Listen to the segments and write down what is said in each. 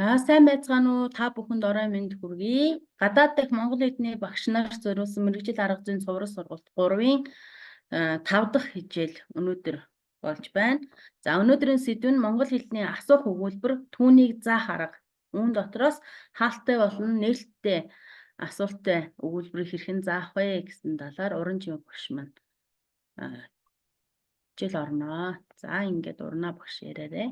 Сайн байцгаана уу? Та бүхэнд орой минь хүргэе. Гадаад дахь Монгол хэлний багш нарт зориулсан мэргэжил арга зүйн цуврал сургалт 3-ын 5 дахь хичээл өнөөдөр болж байна. За өнөөдрийн сэдв нь монгол хэлний асуух өгүүлбэр, түүнийг заах арга. Үүн дотроос хаалттай болон нээлттэй асуулттай өгүүлбэрийг хэрхэн заах вэ гэсэн талаар уран чимэг багш маань хичээл орноо. За ингээд урнаа багш яриарай.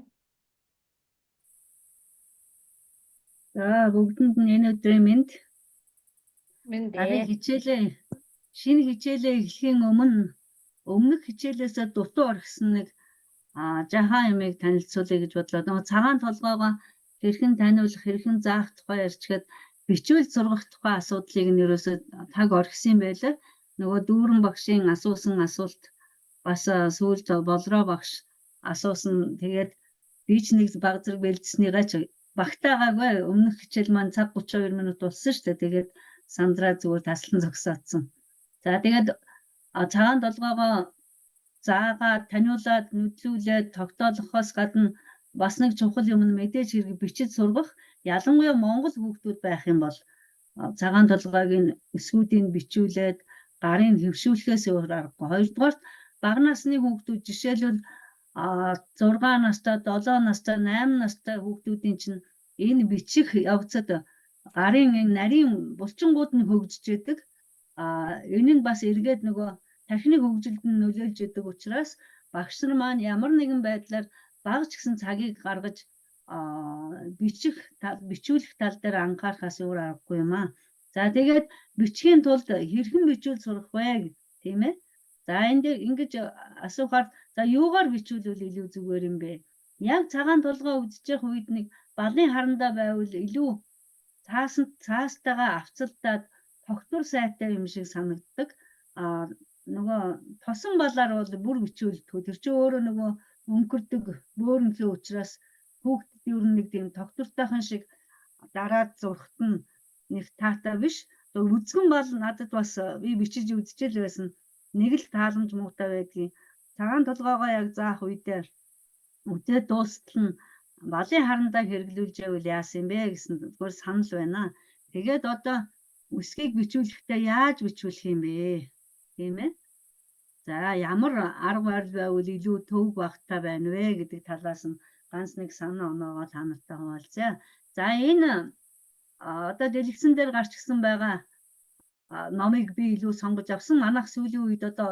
За бүгдэнд нь энэ өдрийн мэнд. Мэндээ. Шинэ хичээлээ эхлэхийн өмнөх хичээлээсээ дутуу орхисон нэг жахан юмыг танилцуулъя гэж бодлоо. Нөгөө цагаан толгоогоо хэрхэн таниулах, хэрхэн заах тухай ярьчихэд бичвэл сургах тухай асуудлыг нь ерөөсөө таг орхисон байлаа. Нөгөө дүүрэн багшийн асуусан асуулт бас сүүлд болроо багш асуусан. Тэгээд би ч нэг баг зэрэг бэлдснийгаа ч багтаагаагүй өмнөх хичээл маань цаг 32 минут болсон шүү дээ. Тэгээд сандраа зүгээр таслан зогсоодсон. За тэгээд цагаан толгоогоо заагаад таниулаад нүдлүүлээд тогтоолохоос гадна бас нэг чухал юм нь мэдээж хэрэг бичиж сургах. Ялангуяа монгол хүүхдүүд байх юм бол цагаан толгойг эсгүүдийг бичүүлээд гарын хэвшүүлэхээс өөр аргагүй. Хоёрдугаарт бага насны хүүхдүүд жишээлбэл 6 настай, 7 настай, 8 настай хүүхдүүдийн чинь энэ бичих явцад гарын нарийн булчингууд нь хөгжиж идэг. Энэ нь бас эргээд нөгөө тархины хөгжилд нь нөлөөлж идэг учраас багш нар маань ямар нэгэн байдлаар бага ч гэсэн цагийг гаргаж бичүүлэх тал дээр анхаарахаас өөр аргагүй юм аа. За тэгээд бичгийн тулд хэрхэн бичүүл сурах вэ тийм ээ? За энд ингэж асуухаар за юугаар бичүүлвэл илүү зүгээр юм бэ? Яг цагаан толгой үзчих үед нэг балын харандаа байвал илүү цаастайгаа авцалдаад тогтвор сайтай юм шиг санагддаг. Нөгөө тосон балаар бол бүр бичүүлдэг. Тэр чинь өөрөө нөгөө өнгөрдөг бөөрнгийн учраас хүүхдэд ер нь нэг тийм тогтвортойхон шиг дараад зурхт нь нэг таатай биш. Үзгэн бол надад бас би бичиж үзчихэл байсан. Нэг л тааламж муутай байдгийг. Цагаан толгоогоо яг заах үедээ үдээ дуустал нь балын харандаа хэрэглүүлж байвал яасан бэ гэсэн зүгээр санал байна. Тэгээд одоо үсгийг бичүүлэхдээ яаж бичүүлэх юм бэ? Тийм ээ. За ямар арга барил байвал илүү төвөг багтаа байна вэ гэдэг талаас нь ганц нэг санаа оноогоо та нартай хуваалцъя. За энэ одоо дэлгэцэн дээр гарч ирсэн байгаа номыг би илүү сонгож авсан. Манайх сүүлийн үед одоо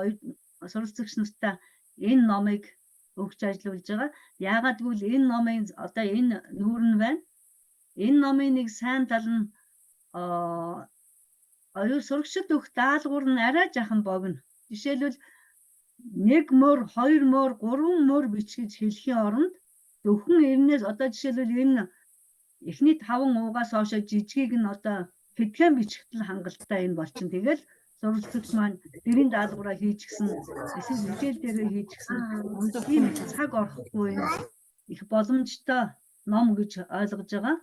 суралцагч нартай энэ номыг өгч ажиллуулж байгаа. Яагаад гэвэл энэ номын одоо энэ нүүр нь байна. Энэ номын нэг сайн тал нь оюу сурагчид өгөх даалгавар нь арай жахан богино. Жишээлбэл 1 мөр, 2 мөр, 3 мөр бич гэж хэлхийн оронд зөвхөн эрнээс одоо жишээлбэл энэ эхний 5 уугаас хойш жижигийг нь одоо хэдхэн бичгтэл хангалттай энэ болчин. Тэгэл суралцагч маань тэрийн даалгавраа хийчихсэн, эсвэл хичээл дээрээ хийчихсэн. Тийм цаг орохгүй их боломжтой ном гэж ойлгож байгаа.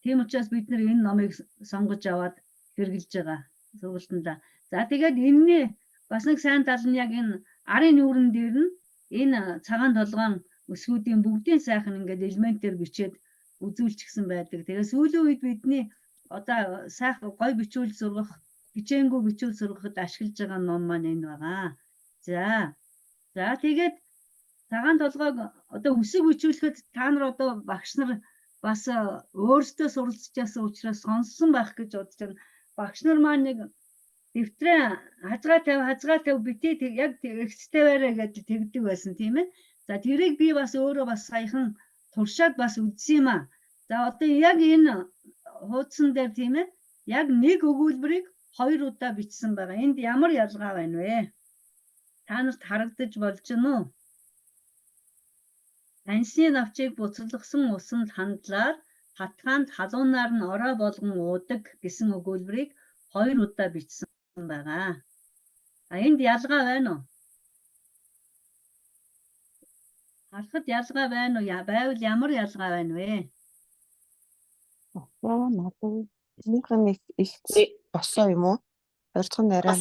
Тийм учраас бид нэр энэ номыг сонгож аваад хэрэгжилж байгаа сургалтандаа. За тэгээд энэний бас нэг сайн тал нь яг энэ арын нүүрэн дээр нь энэ цагаан толгоон өсгүүдийн бүгдийн сайхан ингээд элементээр бичээд үзүүлчихсэн байдаг. Тэгээд сүүлийн үед бидний одоо сайхан гой бичүүл сургах, хичээнгүй бичүүл сургахад ашиглаж байгаа ном маань энэ байгаа. За тэгээд цагаан толгойг одоо үсэг бичүүлэхэд та нар одоо багш нар бас өөрсдөө суралцж яасан учраас сонссон байх гэж бодож байна. Багш нар маань нэг дэвтрээ хазгаа тав битээ яг экстэй байраа гэдэг тэгдэг байсан тийм ээ. За тэрийг би бас өөрөө бас саяхан туршаад бас үзсэн юм аа. За одоо яг энэ хуудсан дээр тийм ээ. Яг нэг өгүүлбэрийг 2 удаа бичсэн байгаа. Энд ямар ялгаа байна вэ? Та нарт харагдаж болж байна уу? Таньсны навчийг буцалгасан усанд хандлаар хатгаанд халуунаар нь орой болгон уудаг гэсэн өгүүлбэрийг 2 удаа бичсэн байгаа. Энд ялгаа байна уу? Харахад ялгаа байна уу? Байвал ямар ялгаа байна вэ? Налуу. Нэг их босоо юм уу? Хоёрдугаар нь арай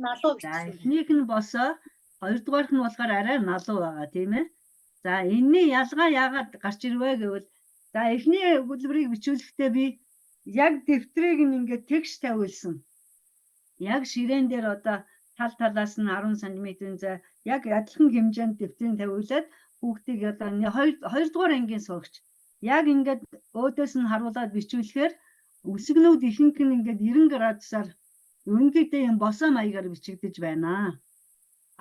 налуу. За эхнийх нь босоо, хоёрдугаарх нь болохоор арай налуу байгаа тийм ээ. За энэний ялгаа яагаад гарч ирвэ гэвэл За эхний өгүүлбэрийг бичүүлэхдээ би яг дэвтрийг ингээд текст тавьулсан. Яг ширээн дээр одоо талаас нь 10 см-ийн зай яг адилхан хэмжээнд дэвтрийг тавиулаад хүүхдийг одоо 2 дугаар ангийн сурагч яг ингээд өөдөөс нь харуулад бичүүлэхээр үсгнүүд ихэнх нь ингээд 90 градусаар ерөнхийдөө юм босоо маягаар бичигдэж байна.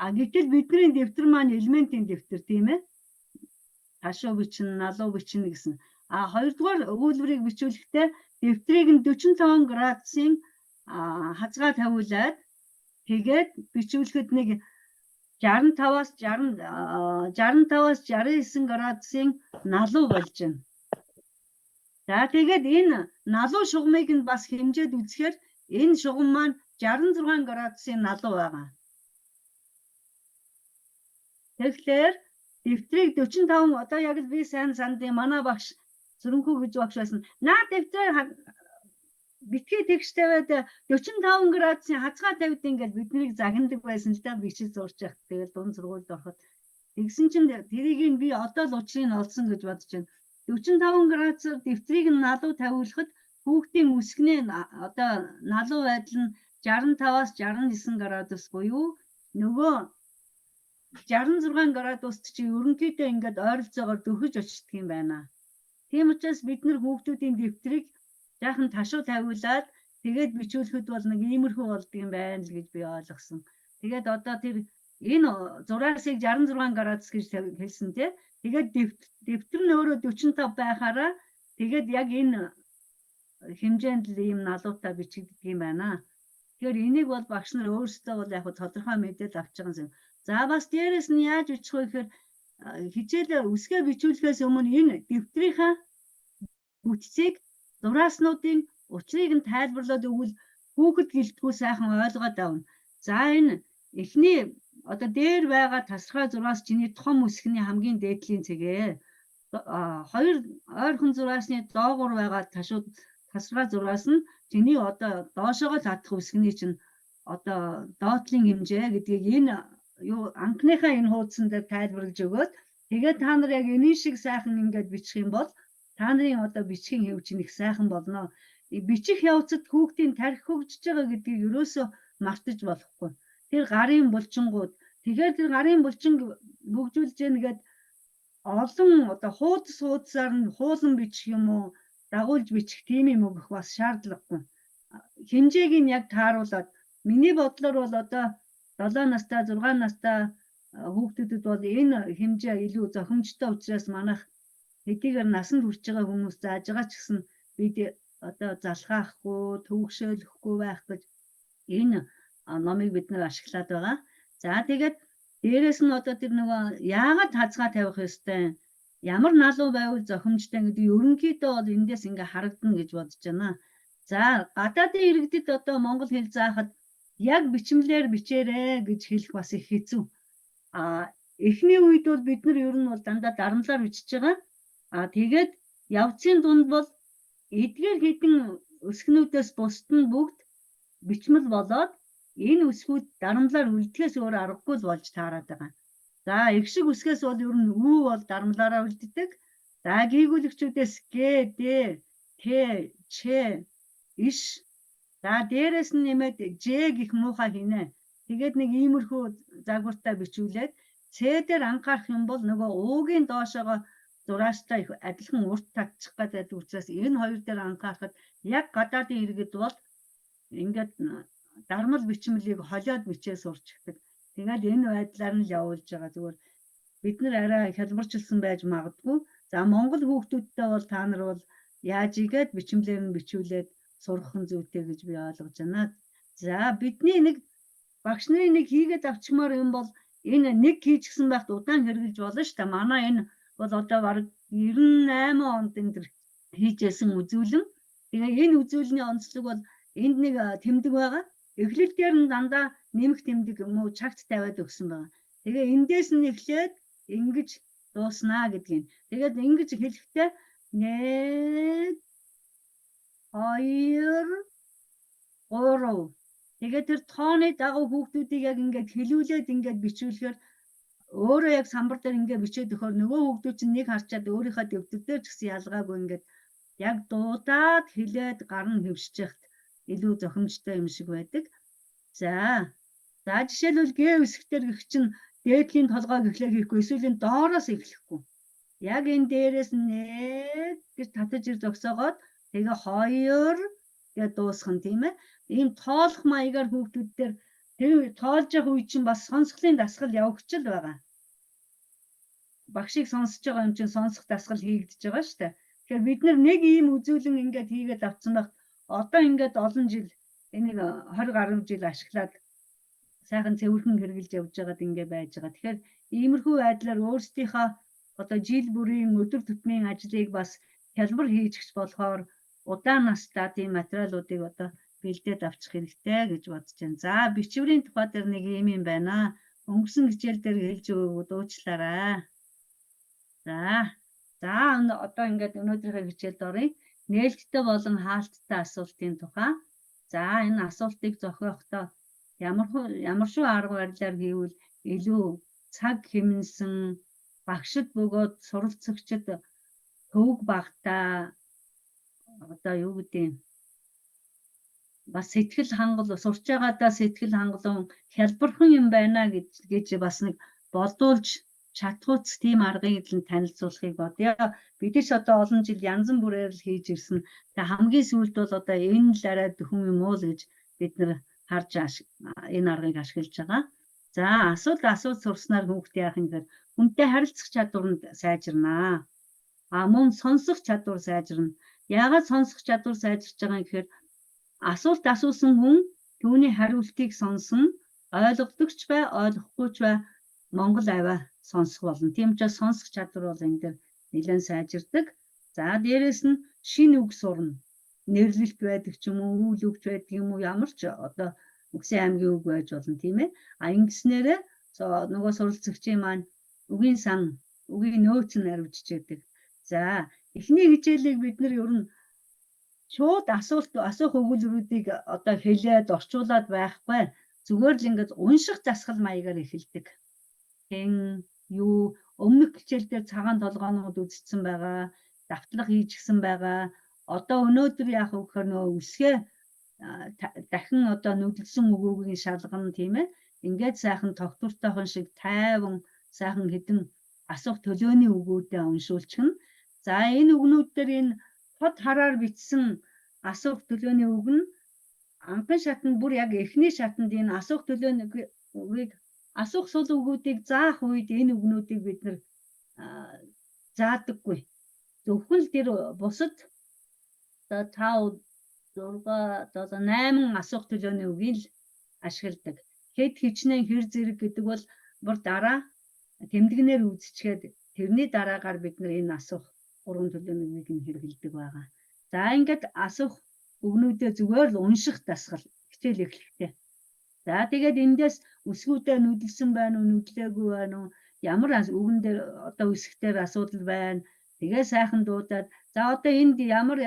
А гэтэл бидний дэвтэр маань элементийн дэвтэр тийм ээ. Хашуу бичнэ, налуу бичнэ гэсэн. А хоёрдугаар өгүүлбэрийг бичүүлэхдээ дэвтрийг нь 45 градусын хазгаа тавиулаад тэгээд бичүүлэхэд нэг 65-аас 69 градусын налуу болж байна. За тэгээд энэ налуу шугамыг нь бас хэмжээд үзэхээр энэ шугам маань 66 градусын налуу байгаа. Тэгэхээр дэвтрийг 45 одоо яг л би сайн сандын манай багш Сүрэнхүү гэж багш байсан. Наа дэвтрээр битгий текст тавиад 45 градусын хазгаа тавьд ингээд биднийг загнадаг байсан л да бичиж зурж явах. Тэгээд дунд сургуульд ороход тэгсэн чинь тэрийг нь би одоо л учрыг нь олсон гэж бодож байна. 45 градусаар дэвтрийг нь налуу тавиулахад хүүхдийн үсгний одоо налуу байдал нь 65-аас 69 градус буюу нөгөө 66 градуст чи ерөнхийдөө ингээд ойролцоогоор дөхөж очдөг юм байна. Тийм учраас бид нар хүүхдүүдийн дэвтрийг жаахан ташуу тавиулаад тэгээд бичүүлэхэд бол нэг иймэрхүү болдго юм байна л гэж би ойлгосон. Тэгээд одоо тэр энэ зураасыг 66 градус гэж хэлсэн тий. Тэгээд дэвтэр нь өөрөө 45 байхаараа тэгээд яг энэ хэмжээнд л ийм налуутай бичигддэг юм байна. Тэгэхээр энийг бол багш нар өөрсдөө бол яг тодорхой мэдээлэл авч байгаа юм. За бас дээрэс нь яаж бичих вэ гэхээр хичээлээ үсгээ бичүүлэхээс өмнө энэ дэвтрийнхаа бүтцийг зурааснуудын учрыг нь тайлбарлаад өгвөл хүүхэд гэлтгүү сайхан ойлгоод авна. За энэ эхний одоо дээр байгаа тасархай зураас чиний том үсгний хамгийн дээдлийн цэгээ. Хоёр ойрхон зураасны доогуур байгаа тасархай зураас нь чиний одоо доошоогоо татах үсгний чинь одоо доотлын хэмжээ гэдгийг энэ юу анхныхаа энэ хуудсан дээр тайлбарлаж өгөөд тэгээд та нар яг энэ шиг сайхан ингээд бичих юм бол та нарын одоо бичгийн хэв чинь их сайхан болно. Бичих явцад хүүхдийн тархи хөгжиж байгаа гэдгийг ерөөсөө мартаж болохгүй. Тэр гарын булчингууд тэгэхээр тэр гарын булчин хөгжүүлж яагаад олон одоо хуудасаар нь хуулан бичих юм уу дагуулж бичих тийм юм өгөх бас шаардлагагүй. Хэмжээг нь яг тааруулаад миний бодлоор бол одоо 7 настай 6 настай хүүхдүүдэд бол энэ хэмжээ илүү зохимжтой учраас манайх хэдийгээр насанд хүрч байгаа хүмүүс зааж байгаа ч гэсэн бид одоо залхаахгүй төвөгшөөлөхгүй байх гэж энэ номыг бид нэр ашиглаад байгаа. За тэгээд дээрэс нь одоо тэр нөгөө яагаад хазгаа тавих ёстой ямар налуу байвал зохимжтой гэдэг ерөнхийдөө бол эндээс ингээ харагдана гэж бодож байна. За гадаадын иргэдэд одоо монгол хэл заахад яг бичмлэр бичээрэй гэж хэлэх бас их хэцүү. Эхний үед бол бид нар ер нь бол дандаа дарамлаар бичиж байгаа. Тэгээд явцын дунд бол эдгээр хэдэн өсгнүүдээс бусд нь бүгд бичмэл болоод энэ үсгүүд дарамлаар үлдэхээс өөр аргагүй л болж таарад байгаа. За их шиг үсгээс бол ер нь үү бол дарамлаараа үлддэг. За гийгүүлэгчүүдээс г, д, т, ч, иш. За дээрэс нь нэмээд ж гэх муухай хийнэ. Тэгээд нэг иймэрхүү загвартай бичүүлээд С дээр анхаарах юм бол нөгөө уугийн доошоогоо зураастай их адилхан урт татчих гэдэг учраас энэ хоёр дээр анхаарахад яг гадаадын иргэд бол ингээд дармал бичмэлийг холиод бичээ сурчдаг. Тэгээд энэ байдлаар нь л явуулж байгаа. Зүгээр бид нар арай хялбарчилсан байж магадгүй. За монгол хүүхдүүдтэй бол та нар бол яаж игээд бичмлэр нь бичүүлээд сурах нь зүйтэй гэж би ойлгож байна. За бидний нэг багш нарын нэг хийгээд авчмаар юм бол энэ нэг хийчихсэн байхад удаан хэрэгжилж болно шүү дээ. Манай энэ бол одоо бараг 98 онд энэ хийжсэн үзүүлэн. Тэгээ энэ үзүүлний онцлог бол энд нэг тэмдэг байгаа. Эхлэл дээр нь дандаа нэмэх тэмдэг юм уу чагт тавиад өгсөн байгаа. Тэгээ эндээс нь эхлээд ингэж дууснаа гэдгийг. Тэгээд ингэж хэлэхдээ 1 2 3. Тэгээд тэр тооны дагуу хүүхдүүдийг яг ингээд хэлүүлээд ингээд бичүүлэхээр өөрөө яг самбар дээр ингээ бичээд өгөхөөр нөгөө хүүхдүүд чинь нэг харчаад өөрийнхөө дэвтэр дээр ч гэсэн ялгаагүй ингээд яг дуудаад хэлээд гар нь хөвшиж яхад илүү зохимжтой юм шиг байдаг. За жишээлбэл Г хэсгээр гэх чинь дээдлийн толгойг эхлэх хийхгүй эсвэл энэ доороос эхлэхгүй. Яг энэ дээрээс нэг гэж татаж ир зогсоогоод тэгээ 2 гэж дуусгах нь тийм ээ. Ийм тоолох маягаар хүүхдүүд дээр тэр тоолж явах үе чинь бас сонсголын дасгал явагдчихл байгаа. Багшийг сонсож байгаа юм чинь сонсох дасгал хийгдэж байгаа шүү дээ. Тэгэхээр бид нэг ийм үзүүлэн ингээд хийгээд авцсан байх. Одоо ингээд олон жил энийг 20 гаруй жил ашиглаад сайхан цэвэрхэн хэрэгжилж явж байгаад ингээ байж байгаа. Тэгэхээр иймэрхүү байдлаар өөрсдийнхөө одоо жил бүрийн өдөр тутмын ажлыг бас хялбар хийж өгч болохоор удаан настай тийм материалуудыг одоо бэлдээд авчих хэрэгтэй гэж бодож байна. За бичвэрийн тухай дээр нэг юм байна. Өнгөрсөн хичээл дээр хэлж өгөөд уучлаарай. За одоо ингээд өнөөдрийнхөө хичээлд оръё. Нээлттэй болон хаалттай асуултын тухай. За энэ асуултыг зохиохдоо ямар шүү арга барилаар хийвэл илүү цаг хэмнэсэн багшд бөгөөд суралцагчид төвөг багтаа одоо юу гэдэг бас сэтгэл хангал сурч байгаадаа сэтгэл хангалуун хялбархан юм байна гэж бас нэг бодуулж чадхууц тийм аргыг л танилцуулахыг бодъё. Бид ч одоо олон жил янз бүрээр л хийж ирсэн. Тэгээ хамгийн сүүлд бол одоо энэ л арай дөхөн юм уу л гэж бид нэр харж энэ аргыг ашиглаж байгаа. За асуулт сурснаар хүүхдээ яах юм гэхээр хүнтэй харилцах чадвар нь сайжирнаа. Мөн сонсох чадвар сайжирна. Яагаад сонсох чадвар сайжирч байгаа юм гэхээр асуулт асуусан хүн түүний хариултыг сонсон, ойлгодогч бай, ойлгохгүйч бай Монгол аваа сонсох болно. Тийм учраас сонсох чадвар бол энэ дээр нэлээд сайжирдаг. За дээрэс нь шинэ үг сурна. Нэрлэлт байдаг ч юм уу, үйл өгч байдаг юм уу, ямар ч одоо үгсийн аймгийн үг байж болно тийм ээ. Ингэснээрээ нөгөө суралцагчийн маань үгийн сан, үгийн нөөц нь арвижж байдаг. За эхний хичээлийг бид нар ер нь шууд асуух өгүүлбэрүүдийг одоо хэлээд орчуулад байхгүй. Зүгээр л ингээд унших засгал маягаар эхэлдэг. Юу өмнөх хичээл дээр цагаан толгоонууд үзсэн байгаа, давтлага хийжсэн байгаа. Одоо өнөөдөр яах вэ гэхээр нөгөө үсгээ дахин одоо нүдэлсэн өгөөгийн шалгана тийм ээ. Ингээд сайхан тогтвортойхон шиг тайван сайхан хэдэн асуух төлөөний өгөөдөө уншуулчихна. За энэ үгнүүд дээр энэ хот хараар бичсэн асуух төлөөний үг нь анхан шатнд бүр яг эхний шатнд энэ асуух төлөөний үгийг асуух сул үгүүдийг заах үед энэ үгнүүдийг бид нэр заадаггүй. Зөвхөн л тэр бусад одоо 5 6 8 асуух төлөөний үгийг л ашигладаг. Хэд хичнээн хэр зэрэг гэдэг бол бүр дараа тэмдэгнэр үзчихээд тэрний дараагаар бид нар энэ асуух 3 төлөөний үгийг нь хэрэглэдэг байгаа. За ингээд асуух үгнүүдээ зүгээр л унших дасгал хичээл эхлэхдээ. За тэгээд эндээс үсгүүдээ нүдэлсэн байна уу, нүдлээгүй байна уу? Ямар үгэн дээр одоо үсгээр асуудал байна. Тэгээ сайхан дуудаад за одоо энд ямар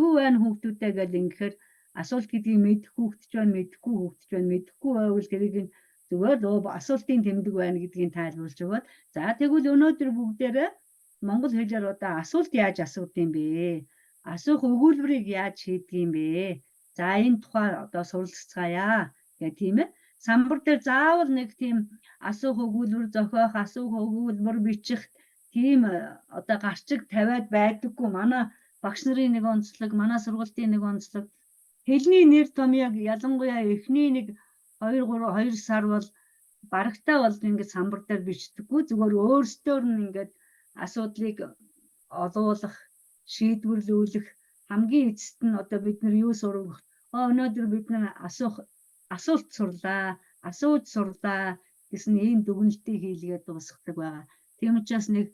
юу байна хүүхдүүдээ гэж ингэхээр асуулт гэдгийг мэдэх хүүхд ч байна, мэдэхгүй хүүхд ч байна. Мэдэхгүй байвал тэрийг зүгээр л асуултын тэмдэг байна гэдгийг тайлбарлаж өгöd. За тэгвэл өнөөдөр бүгдээрээ монгол хэлээр одоо асуулт яаж асуудığım бэ? Асуух өгүүлбэрийг яаж шийдэг юм бэ? За энэ тухай одоо суралцгаая гэх тийм ээ. Самбар дээр заавал нэг тийм асуух өгүүлбэр зохиох, асуух өгүүлбэр бичих тийм одоо гарчиг тавиад байдаггүй. Манай багш нарын нэг онцлог, манай сургуулийн нэг онцлог хэлний нэр томьёог ялангуяа эхний нэг 2 сар бол барагтаа бол ингээд самбар дээр бичдэггүй. Зүгээр өөрсдөр нь ингээд асуудлыг олуулах, шийдвэрлүүлэх хамгийн эцэст нь одоо бид нар юу сурах? Өнөөдөр бид нар асуулт сурлаа, асууж сурлаа гэсэн ийм дүгнэлтийг хийлгээд дуусгадаг байгаа. Тийм учраас нэг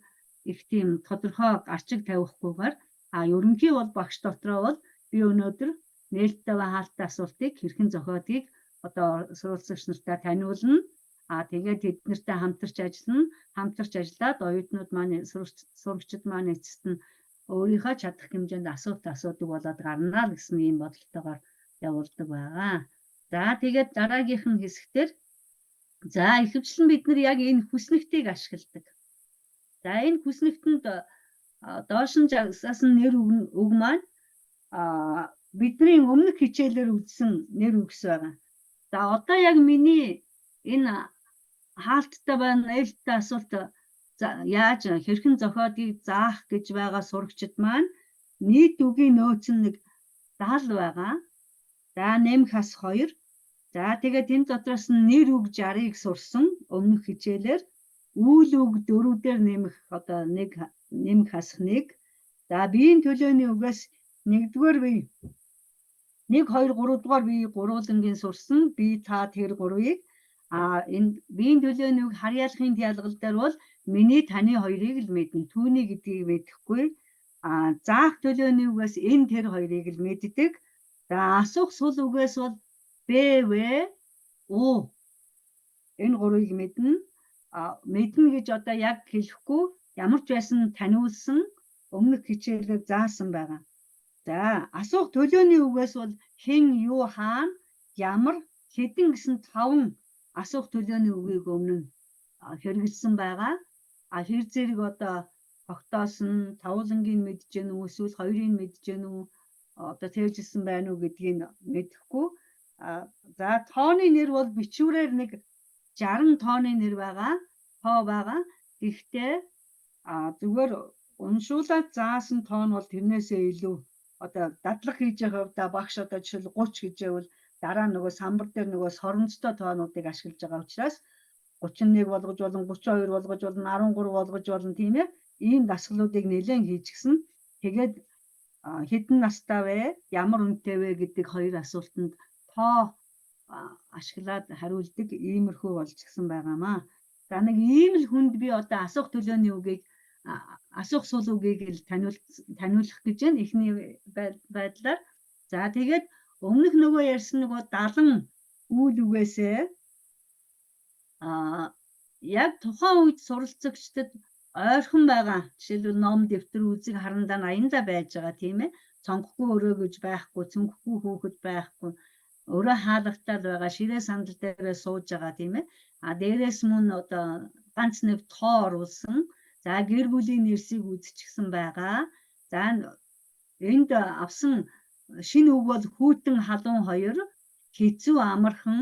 их тийм тодорхой гарчиг тавихгүйгээр ерөнхий бол багш дотроо бол би өнөөдөр нээлттэй ба хаалттай асуултыг хэрхэн зохиодгийг одоо суралцагч нартай таниулна. Тэгээд тэднэртэй хамтарч ажиллана. Хамтарч ажиллаад оюутнууд маань сурагчид маань эцэст нь өөрийнхөө чадах хэмжээнд асуудаг болоод гарна гэсэн ийм бодолтойгоор явуулдаг байгаа. За тэгээд дараагийнх нь хэсгээр За ихэвчлэн бид нар яг энэ хүснэгтийг ашигладаг. За энэ хүснэгтэнд доош нь жагсаас нь нэр үг маань бидний өмнөх хичээлээр үзсэн нэр үгс байгаа. За одоо яг миний энэ хаалттай байна ээлжтэй асуулт яаж хэрхэн зохиодгийг заах гэж байгаа сурагчид маань нийт үгийн нөөц нь нэг 70 байгаа. За нэмэх хас 2. За тэгээд энэ дотроос нь нэр үг 60-ыг сурсан өмнөх хичээлээр. Үйл үг 4-дээр нэмэх одоо нэмэх хасах 1. За биеийн төлөөний үгээс 1-р бие 1 2 3 дугаар бие гурвуулангийн сурсан би та тэр 3-ыг энэ биеийн төлөөний үг харьяалахын диалгал дээр бол миний таны 2-ыг л мэднэ. Түүний гэдгийг мэдэхгүй. Заах төлөөний үгээс энэ тэр 2-ыг л мэддэг. За асуух сул үгээс бол Б, В, У энэ 3-ыг мэднэ. Мэднэ гэж одоо яг хэлэхгүй ямар ч байсан таниулсан өмнөх хичээлээр заасан байгаа. За асуух төлөөний үгээс бол хэн, юу, хаана, ямар, хэдэн гэсэн 5 асуух төлөөний үгийг өмнө нь хэрэгэлсэн байгаа. Тэр зэрэг одоо тогтоосон тавуулангийн мэдж гэнэ үү эсвэл 2-ыг мэдж гэнэ үү одоо тээвжилсэн байна уу гэдгийг мэдэхгүй. За тооны нэр бол бичвэрээр нэг 60 тооны нэр байгаа. Тоо байгаа. Гэхдээ зүгээр уншуулаад заасан тоон бол тэрнээсээ илүү одоо дадлаг хийж байгаа хувьдаа багш одоо жишээл 30 гэж байвал дараа нөгөө самбар дээр нөгөө соромжтой тоонуудыг ашиглаж байгаа учраас 31 болгож болон 32 болгож болон 13 болгож болон тийм ээ ийм дасгалуудыг нэлээд хийчихсэн. Тэгээд хэдэн настай вэ? Ямар үнэтэй вэ гэдэг 2 асуултанд тоо ашиглаад хариулдаг иймэрхүү болчихсон байгаамаа. За нэг ийм л хүнд би одоо асуух төлөөний үгийг асуух сул үгийг л таниулах гэж байна эхний байдлаар. За тэгээд өмнөх нөгөө ярьсан нөгөө 70 үйл үгээсээ яг тухайн үед суралцагчдад ойрхон байгаа. Жишээлбэл ном, дэвтэр, үзэг харандаа нь аяндаа байж байгаа тийм ээ. Цонгохгүй өрөө гэж байхгүй, цөнгөхгүй хөөхд байхгүй. Өрөө хаалгатал байгаа, ширээ сандал дээрээ сууж байгаа тийм ээ. Дээрээс мөн одоо ганц нэг тоо оруулсан. За гэр бүлийн нэрсийг үзчихсэн байгаа. За энд авсан шинэ үг бол хүйтэн халуун 2, хэцүү амархан,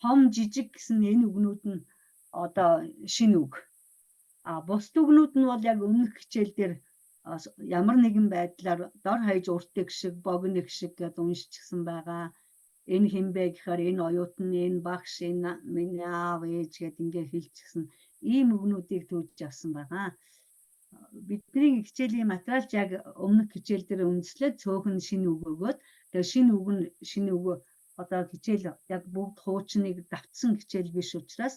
том жижиг гэсэн энэ үгнүүд нь одоо шинэ үг. Бусд үгнүүд нь бол яг өмнөх хичээл дээр ямар нэгэн байдлаар дор хаяж уртэг шиг, богино шиг гэдээ уншчихсан байгаа. Энэ хинбэ гэхээр энэ оюутан, энэ багш, энэ миний аав, ээж гэдээ ингээ хэлчихсэн ийм үгнүүдийг төвж авсан байгаа. Бидний хичээлийн материалч яг өмнөх хичээл дээр үндэслээд цөөхөн шинэ үг өгөөд тэгээ шинэ үг одоо хичээл яг бүгд хуучныг давтсан хичээл биш учраас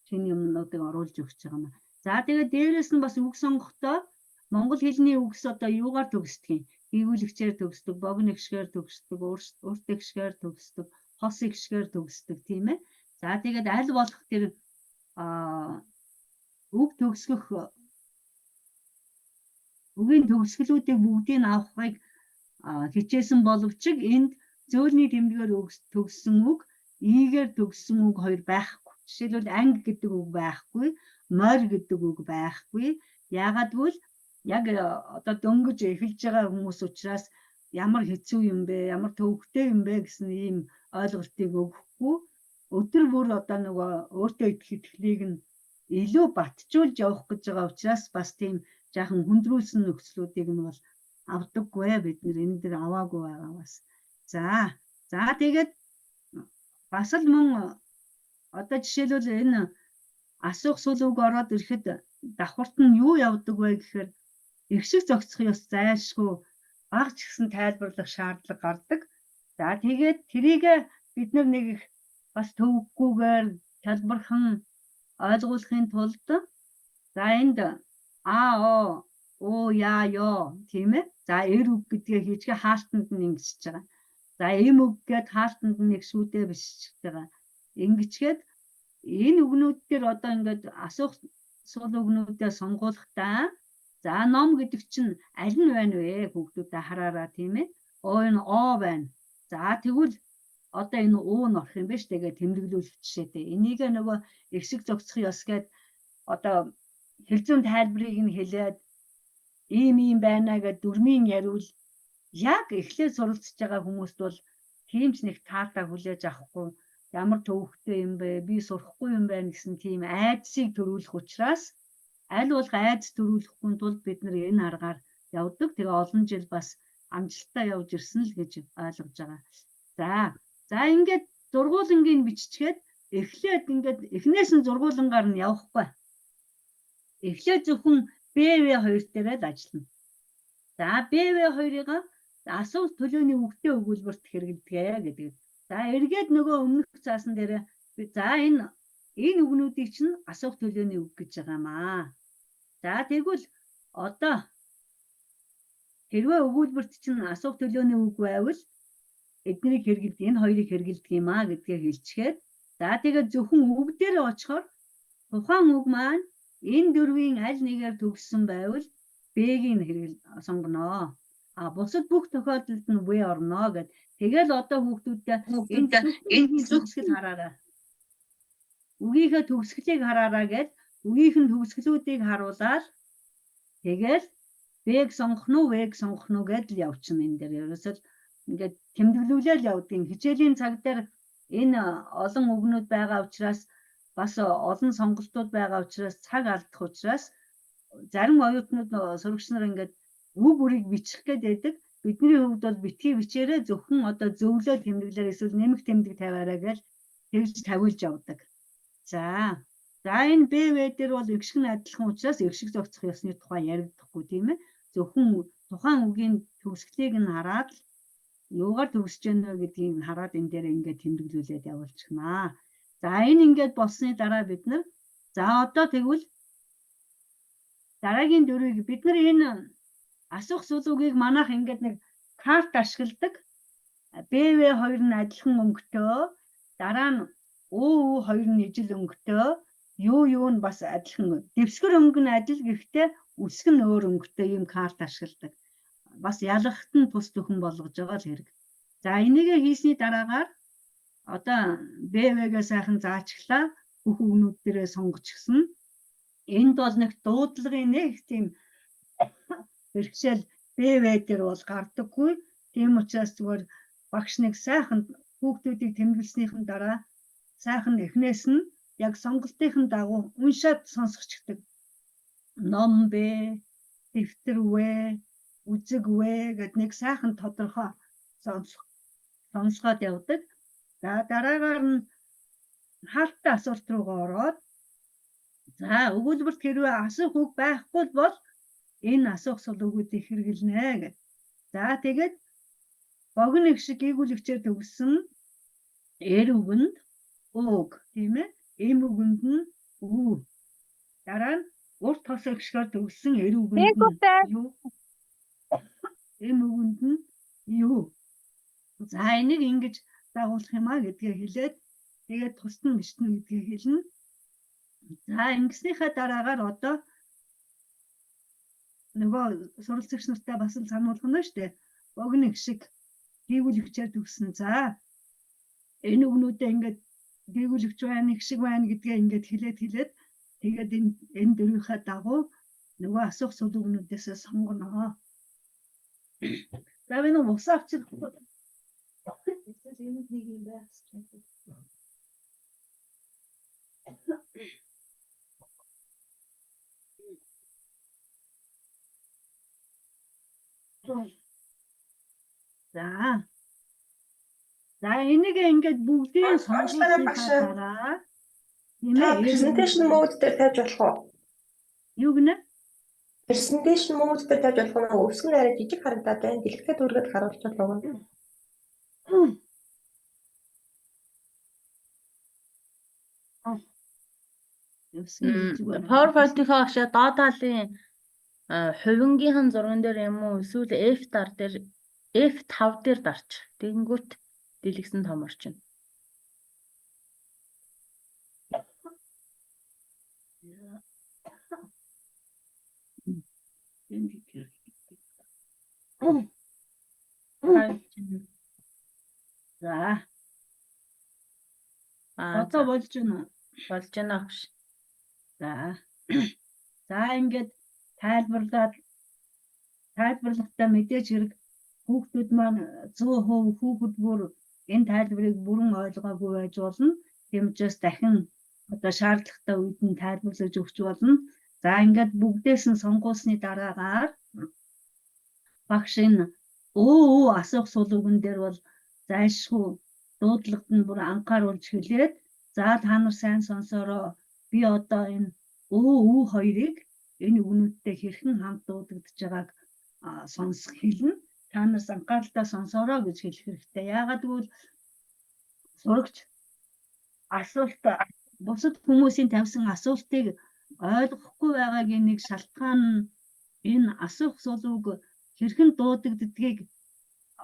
шинэ юмнуудыг оруулж өгч байгаа юм. За тэгээд дээрэс нь бас үг сонгохдоо монгол хэлний үгс одоо юугаар төгсдөг юм? Игүүлэгчээр төгсдөг, богино гişгээр төгсдөг, урт гişгээр төгсдөг, хос гişгээр төгсдөг тийм ээ. За тэгээд аль болох тэр үг төгсгөх үгийн төгсгөлүүдийг бүгдийг авахыг хичээсэн боловч энд зөөлний тэмдгээр төгссөн үг, ийгээр төгссөн үг 2 байхгүй. Жишээлбэл анги гэдэг үг байхгүй, морь гэдэг үг байхгүй. Яагаад гэвэл яг одоо дөнгөж эхэлж байгаа хүмүүс учраас ямар хэцүү юм бэ, ямар төвөгтэй юм бэ гэсэн ийм ойлголтыг өгөхгүй. Өдөр бүр одоо нөгөө өөртөө идэх итгэлийг нь илүү батжуулж явах гэж байгаа учраас бас тийм жаахан хүндрүүлсэн нөхцлүүдийг нь бол авдаггүй бид нэр энэ дэр аваагүй байгаа бас. За тэгээд бас л мөн одоо жишээлбэл энэ асуух сул үг ороод ирэхэд давхарт нь юу явдаг вэ гэхээр ихшиг зохицох ёс зайлшгүй баг ч гэсэн тайлбарлах шаардлага гардаг. За тэгээд тэрийг бид нэг их бас төвөггүйгээр тайлбархан ойлгуулахын тулд за энд оо яа ёо тийм ээ. За эр үг гэдгээ хийчгээ хаалтанд нь ингэсэж байгаа. За эм үг гэд хаалтанд нь нэг шүүдээ бишиж байгаа. Ингэчгээд энэ үгнүүд дээр одоо ингээд асуух сул үгнүүдээ сонгуулахдаа за ном гэдэг чинь аль нь байна вэ? Хүүхдүүдэд хараараа тийм ээ. Энэ о байна. За тэгвэл одоо энэ уу нь орох юм биш тэгээд тэмдэглүүлэх жишээтэй. Энийг нөгөө экшиг зогсох ёс гээд одоо хэлзүүн тайлбарыг нь хэлээд ийм байна гэд дөрмийн яриул яг эхлээд суралцж байгаа хүмүүст бол тийм ч нэг таатай хүлээж авахгүй ямар төвөгтэй юм бэ би сурахгүй юм байна гэсэн тийм айдсыг төрүүлэх учраас аль болох айдас төрүүлэхгүй тулд бид нар энэ аргаар явдаг. Тэгээ олон жил бас амжилттай явж ирсэн л гэж ойлгож байгаа. За ингээд зургуулангийн биччихэд эхлээд ингээд эхнээс нь зургуулангаар нь явахгүй. Эхлээд зөвхөн БВ2 дээрээ л ажиллана. За БВ2-ыг асуулт төлөөний үгтэй өгүүлбэрт хэрэглэдэг гэдэг. За эргээд нөгөө өмнөх цаасан дээр за энэ үгнүүдийг чинь асуулт төлөөний үг гэж байгаамаа. За тэгвэл одоо хэрвээ өгүүлбэрт чинь асуулт төлөөний үг байвал эднийг хэрэглэдэг, энэ хоёрыг хэрэглэдэг юм аа гэдгээ хэлчихээд за тэгээд зөвхөн үг дээр очихоор тухайн үг маань энэ дөрвийн аль нэгээр төгссөн байвал Б-ийг сонгоно. Бусад бүх тохиолдолд нь В орно гэд. Тэгэл одоо хүүхдүүдтэй энэ төгсгөл хараарай. Үгийнхээ төгсгөлийг хараарай гэд үгийнхэн төгсгөлүүдийг харуулаад тэгэл Б-г сонгох нь уу, В-г сонгох нь уу гэдэл явчихна энэ дээр. Ерөөсөл ингээд тэмдэглүүлэл явдгийн хичээлийн цаг дээр энэ олон үгнүүд байгаа учраас бас олон сонголтууд байгаа учраас цаг алдах учраас зарим оюутнууд сурагч нар ингээд үг бүрийг бичих гээд байдаг. Бидний хувьд бол битгий бичээрээ зөвхөн одоо зөвлөө тэмдэглээр эсвэл нэмэх тэмдэг тавиараа гэж тэгж тавиулж явдаг. За энэ БВ дээр бол экшиг нь адилхан учраас экшиг зохицох ёсны тухай яригдахгүй тийм ээ. Зөвхөн тухайн үгийн төгсгөлийг нь хараад юугаар төгсөж байна гэдгийг нь хараад энэ дээр ингээд тэмдэглүүлээд явуулчихнаа. За энэ ингээд болсны дараа бид нар за одоо тэгвэл дараагийн дөрвийг бид нар энэ асуух суулгыг манайх ингээд нэг карт ашигладаг. БВ2 нь адилхан өнгөтэй, дараа нь УУ2 нь ижил өнгөтэй, юу нь бас адилхан. Дэвсгэр өнгө нь адил гэхдээ үсэг нь өөр өнгөтэй ийм карт ашигладаг. Бас ялгахт нь тус төхөн болгож байгаа л хэрэг. За энийгээ хийсний дараагаар одоо БВ-гээ сайхан заачглаа бүх үгнүүд дээрээ сонгочихсон. Энд бол нэг дуудлагын нэг тийм бэрхшээл БВ дээр бол гардаггүй. Тийм учраас зүгээр багш нэг сайхан хүүхдүүдийг тэмдэглэснийхэн дараа сайхан эхнээс нь яг сонголтын дагуу уншаад сонсгочдаг. Ном Б, дэвтэр В, үзэг В гэд нэг сайхан тодорхой сонсгоод явдаг. За дараагаар нь хаалттай асуулт руугаа ороод за өгүүлбэрт хэрвээ асуух үг байхгүй бол энэ асуух сул үгүүдийг хэрэглэнэ гэдэг. За тэгээд богино их шиг эгүүлэгчээр төгссөн эр үгэнд үг тийм ээ. Эм үгэнд нь үү. Дараа нь урт тос ихшгээр төгссөн эр үгэнд нь юу. Эм үгэнд нь юу. За энийг ингэж дагуулах юм а гэдгээ хэлээд тэгээд тусна бичнэ гэдгийг хэлнэ. За ингэснийхаа дараагаар одоо нөгөө суралцагч нартай бас л сануулгах нь шүү дээ. Богино их шиг эгүүлэгчээр төгссөн. За энэ үгнүүдээ ингээд эгүүлэгч байна, их шиг байна гэдгээ ингээд хэлээд тэгээд энэ дөрвийнхаа дагуу нөгөө асуух сул үгнүүдээс сонгоно. За би нэг ус авчих. Энэ нэг юм байна. За энийг ингээд бүгдийг сонсохлаараа presentation mode дээр тавьж болох уу? Юу гэнэ? Presentation mode дээр тавьж болох нь өсгөн арай жижиг харагдаад байна. Дэлгэхэд үргээд харуулж байгаа юм. PowerPoint-ийнхаа агшаа доод талын хувингийнхэн зурган дээр юм уу эсвэл F5 дээр дарч. Тэгэнгүүт дэлгэсэн том орчин. За Одоо болж байна. болж байна агш. За. За ингээд тайлбарлахдаа мэдээж хэрэг хүүхдүүд маань 100% хүүхэд бүр энэ тайлбарыг бүрэн ойлгоогүй байж болно. Тийм учраас дахин одоо шаардлагатай үед нь тайлбарлаж өгч болно. За ингээд бүгдээс нь сонгуулсны дараагаар багш энэ асуух суулган дээр бол зайлшгүй дуудлагад нь бүр анхааруулж хэлээд за та нар сайн сонсороо. Би одоо энэ хоёрыг энэ үгнүүдтэй хэрхэн хамт дуудагдж байгааг сонсох хэлнэ. Та нараас анхааралтай сонсороо гэж хэлэх хэрэгтэй. Яагаад гэвэл сурагч бусад хүмүүсийн тавьсан асуултыг ойлгохгүй байгаагийн нэг шалтгаан нь энэ асуух суулгыг хэрхэн дуудагддгийг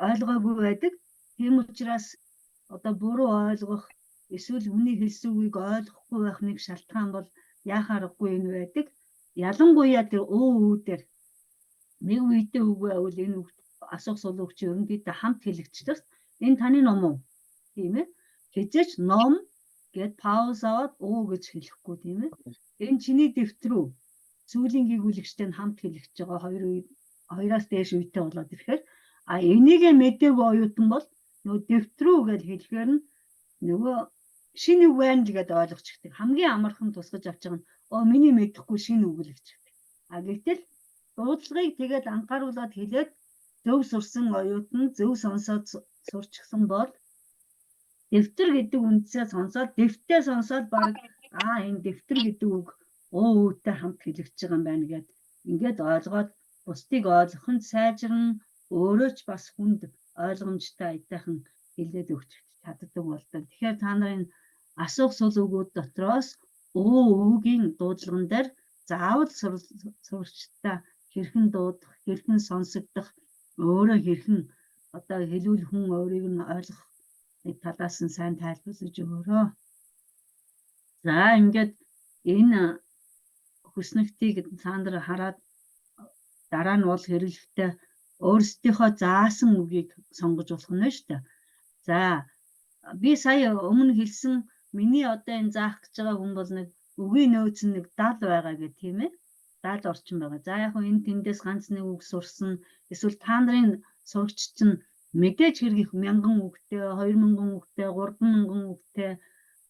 ойлгоогүй байдаг. Тийм учраас одоо буруу ойлгох эсвэл хүний хэлсэн үгийг ойлгохгүй байх нэг шалтгаан бол яхаар аргагүй юм байдаг. Ялангуяа тэр дээр нэг үедээ үг байвал энэ үг асуух суулгч ерөнхийдөө хамт хэлэгчдээс энэ таны ном уу? Тийм ээ. Хизээч ном гэд пауз аваад гэж хэлэхгүй тийм ээ. Энэ чиний дэвтэр үү? Сүүлийн гүйгүүлэгчтэй нь хамт хэлэгч байгаа хоёроос дээш үйтэй болоод ирэхээр энийг мэдээгүй оюутан бол нөгөө дэвтэр үү гэж хэлэхээр нь нөгөө шинэ үг байна л гэдээ ойлгочихдаг. Хамгийн амархан тусгаж авч байгаа нь миний мэдэхгүй шинэ үг л гэж хэлдэг. Гэтэл дуудлагыг тэгээд анхааруулад хэлээд зөв сурсан оюутан зөв сонсоод сурчихсан бол дэвтэр гэдэг үндсээ сонсоод дэвтээ сонсоод баг энэ дэвтэр гэдэг үг үүтэй хамт хэлэгдэж байгаа юм байна гэд ингээд ойлгоод бусдыг ойлгох нь сайжирн өөрөө ч бас хүнд ойлгомжтой аятайхан хэлээд өгч чаддаг болдог. Тэгэхээр та нарын асуух суулгууд дотроос үгийн дуудлаган дээр заавал сурагчтай хэрхэн дуудах, хэрхэн сонсогдох, өөрөө хэрхэн одоо хэлүүл хүн өөрийг нь ойлгох талаас нь сайн тайлбарлаж өгөөрэй. За ингээд энэ хүснэгтийг та нар хараад дараа нь бол хэрэглэхдээ өөрсдийнхөө заасан үгийг сонгож болох нь шүү дээ. За би сая өмнө хэлсэн миний одоо энэ заах гэж байгаа хүн бол нэг үгийн нөөц нь 70 байгаа гэх тийм ээ. 70 орчим байгаа. За яг энэ тэндээс ганц нэг үг сурсан. Эсвэл та нарын сурагч чинь мэдээж хэрэг их 1000 үгтэй, 2000 үгтэй, 3000 үгтэй,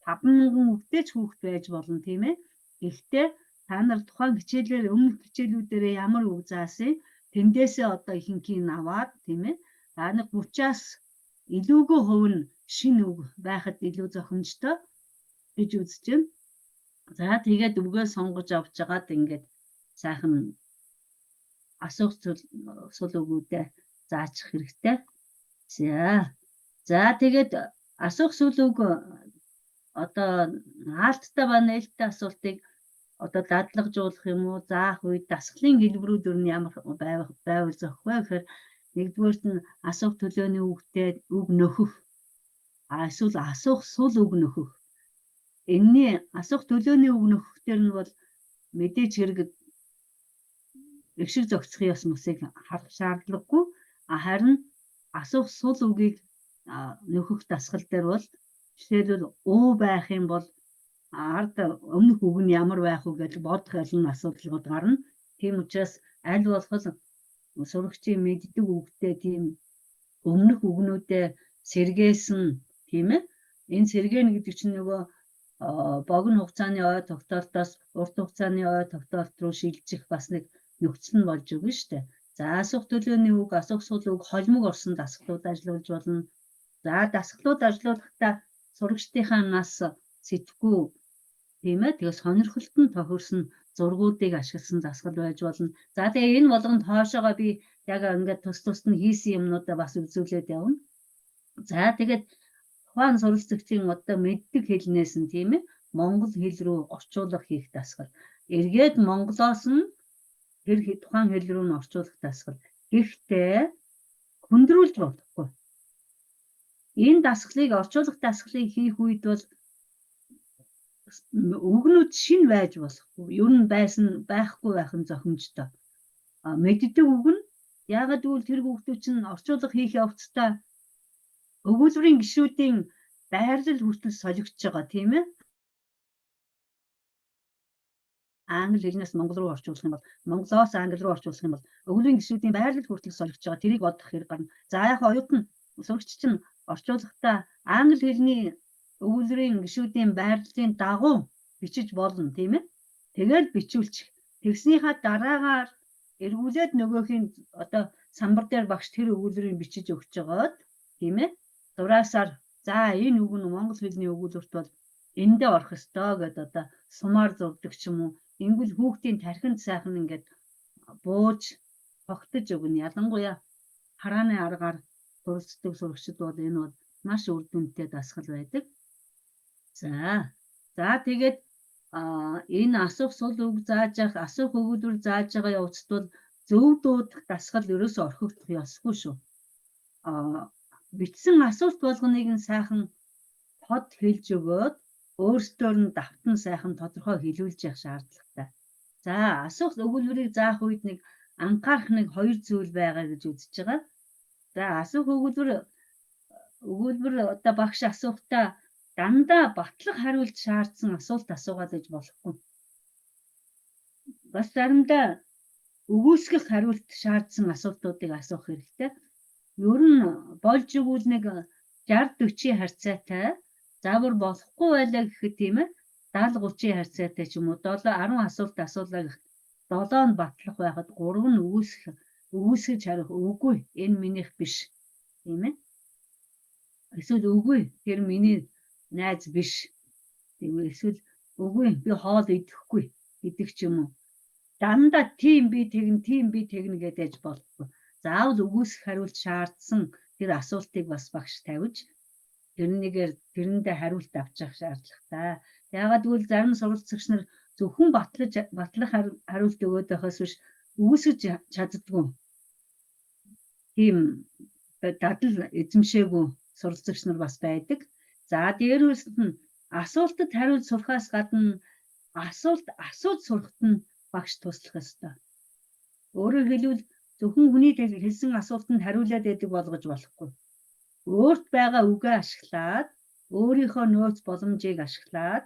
5000 үгтэй ч хүүхд байж болно тийм ээ. Гэхдээ та нар тухайн хичээлээр өмнөх хичээлүүдээр ямар үг заасан тэндээсээ одоо ихэнхийг аваад тийм ээ. Та нар 30-аас илүүгүй хувь нь шинэ үг байхад илүү зохимжтой гэж үзэж байна. За тэгээд үгээ сонгож авч жагаад ингээд сайхан асуух суулгуудаа заачих хэрэгтэй. За тэгээд асуух суулгыг одоо хаалттай ба нээлттэй асуултыг одоо дадлагжуулах юм уу, заах үед дасгалын хэлбэрүүд юу ямар байвал зохих вэ гэхээр нэгдүгээрт нь асуух төлөөний үгтэй үг нөхөх. Эсвэл асуух сул үг нөхөх. Энэний асуух төлөөний үг нөхөхтэр нь бол мэдээж хэрэг эвшиг зохицохын ёс мөсийг харах шаардлагагүй. Харин асуух сул үгийг нөхөх дасгал дээр бол жишээлбэл байх юм бол ард өмнөх үг нь ямар байх вэ гэж бодох ялан асуудлууд гарна. Тийм учраас аль болох сурагчийн мэддэг үгтэй тийм өмнөх үгнүүдээ сэргээсэн тийм ээ. Энэ сэргээнэ гэдэг чинь нөгөө богино хугацааны ой тогтоолтоос урт хугацааны ой тогтоолт руу шилжих бас нэг нөхцөл нь болж өгнө шүү дээ. За асуух төлөөний үг, асуух сул үг холимог орсон дасгалууд ажиллуулж болно. За дасгалууд ажиллуулахдаа сурагчдынхаа нас сэтгэхгүй тийм ээ. Тэгээ сонирхолтой нь тохирсон зургуудыг ашигласан дасгал байж болно. За тэгээ энэ болгонд хоошоогоо би яг ингээд тус нь хийсэн юмнуудаа бас үзүүлээд явна. За тэгээд тухайн суралцагчийн одоо мэддэг хэлнээс нь тийм ээ монгол хэл рүү орчуулга хийх дасгал. Эргээд монголоос нь тэр тухайн хэл рүү нь орчуулах дасгал. Гэхдээ хүндрүүлж болохгүй. Энэ дасгалыг орчуулах дасгалыг хийх үед бол үгнүүд шин байж болохгүй. Ер нь байхгүй байх нь зохимжтой. Мэддэг үг нь яагаад гэвэл тэр хүүхдүүд чинь орчуулга хийх явцдаа өгүүлбэрийн гишүүдийн байрлал хүртэл солигдож байгаа тийм ээ. Англи хэлнээс монгол руу орчуулах юм бол монголоос англи руу орчуулах юм бол өвлийн гишүүдийн байрлал хүртэл солигдож байгаа. Тэрийг бодох хэрэг гарна. За яг оюутан сурагч чинь орчуулахдаа англи хэлний өвлөрийн гишүүдийн байрлалын дагуу бичиж болно тийм ээ. Тэгээд бичүүлчих. Тэгснийхаа дараагаар эргүүлээд нөгөөхийн одоо самбар дээр багш тэр өгүүлбэрийг бичиж өгч жагаад тийм ээ. Дураасаар за энэ үг нь монгол хэлний өгүүлбэрт бол эндээ орох ёстой гэдээ одоо сумаар зурдаг ч юм уу. Ингүүл хүүхдийн тархинд сайхан ингээд бууж тогтож өгнө. Ялангуяа харааны аргаар суралцдаг сурагчид бол энэ бол маш үр дүнтэй дасгал байдаг. За тэгээд энэ асуух сул үг зааж явах, асуух өгүүлбэр зааж байгаа явцд бол зөв дуудах дасгал ерөөсөө орхигдох ёсгүй шүү. Бичсэн асуулт болгоныг нь сайхан тод хэлж өгөөд өөрсдөр нь давтан сайхан тодорхой хэлүүлж явах шаардлагатай. За асуух өгүүлбэрийг заах үед нэг анхаарах нэг хоёр зүйл байгаа гэж үзэж байгаа. За асуух өгүүлбэр одоо багш асуухтаа дандаа батлах хариулт шаардсан асуулт асуугаад байж болохгүй. Бас заримдаа өгөөсгөх хариулт шаардсан асуултуудыг асуух хэрэгтэй. Ер нь болж өгвөл нэг 60-40 харьцаатай. Заавар болохгүй байлаа гэхэд тийм ээ 70-30 харьцаатай ч юм уу 10 асуулт асуулаа гэхэд 7 нь батлах байхад 3 нь өгөөсгөж харих үгүй энэ минийх биш тийм ээ. Эсвэл үгүй тэр миний найз биш. Тийм эсвэл үгүй би хоол идэхгүй гэдэг ч юм уу. Дандаа тийм би тэгнэ гэдэж болохгүй. Заавал өгөөсгөх хариулт шаардсан тэр асуултыг бас багш тавьж тэрэндээ хариулт авчих шаардлагатай. Яагаад гэвэл зарим суралцагч нар зөвхөн батлах хариулт өгөөд байхаас биш өгөөсгөж чаддгүй. Тийм дадал эзэмшээгүй суралцагч нар бас байдаг. За дээрээс нь асуултад хариулт сурахаас гадна асуулт сурахт нь багш туслах ёстой. Өөрөөр хэлбэл зөвхөн хүний хэлсэн асуултанд хариулаад байдаг болгож болохгүй. Өөрт байгаа үгээ ашиглаад, өөрийнхөө нөөц боломжийг ашиглаад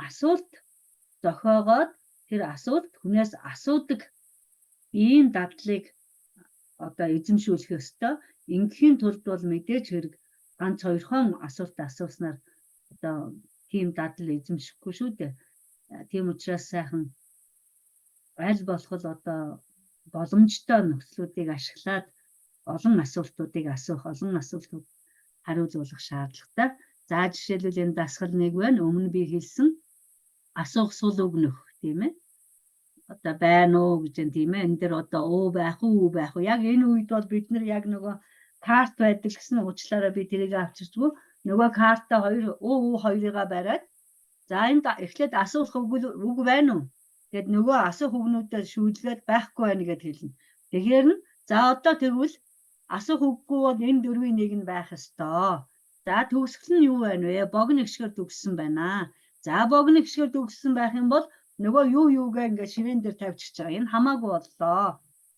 асуулт зохиогоод тэр асуулт хүнээс асуудаг ийм дадлыг одоо эзэмшүүлэх ёстой. Ингийн тулд бол мэдээж хэрэг ганц хоёрхон асуулт асууснаар одоо тийм дадал эзэмшихгүй шүү дээ. Тийм учраас сайхан аль болох одоо боломжтой нөхцлүүдийг ашиглаад олон асуултуудыг асуух, олон асуултууд хариулуулах шаардлагатай. За жишээлбэл энэ дасгал 1 байна. Өмнө би хэлсэн асуух сул үг нөх тийм ээ. Одоо байна уу гэж тийм ээ. Энэ дээр одоо уу байх уу байх уу. Яг энэ үед бол бид нар яг нөгөө карт байдаг гэсэн уучлаарай би тэрийг авчирчгүй. Нөгөө картаа хоёрыг бариад за энд эхлээд асуух үг байна уу? Тэгэд нөгөө асуух үгнүүдээр шүүлгээд байхгүй байна гэд хэлнэ. Тэгэхээр нь за одоо тэгвэл асуух үггүй бол энэ дөрвийн нэг нь байх ёстой. За төгсгөл нь юу байна вэ? Богино гიშгэр төгссөн байна. За богино гიშгэр төгссөн байх юм бол нөгөө юугээ ингээд ширээн дээр тавьчих байгаа. Энэ хамаагүй боллоо.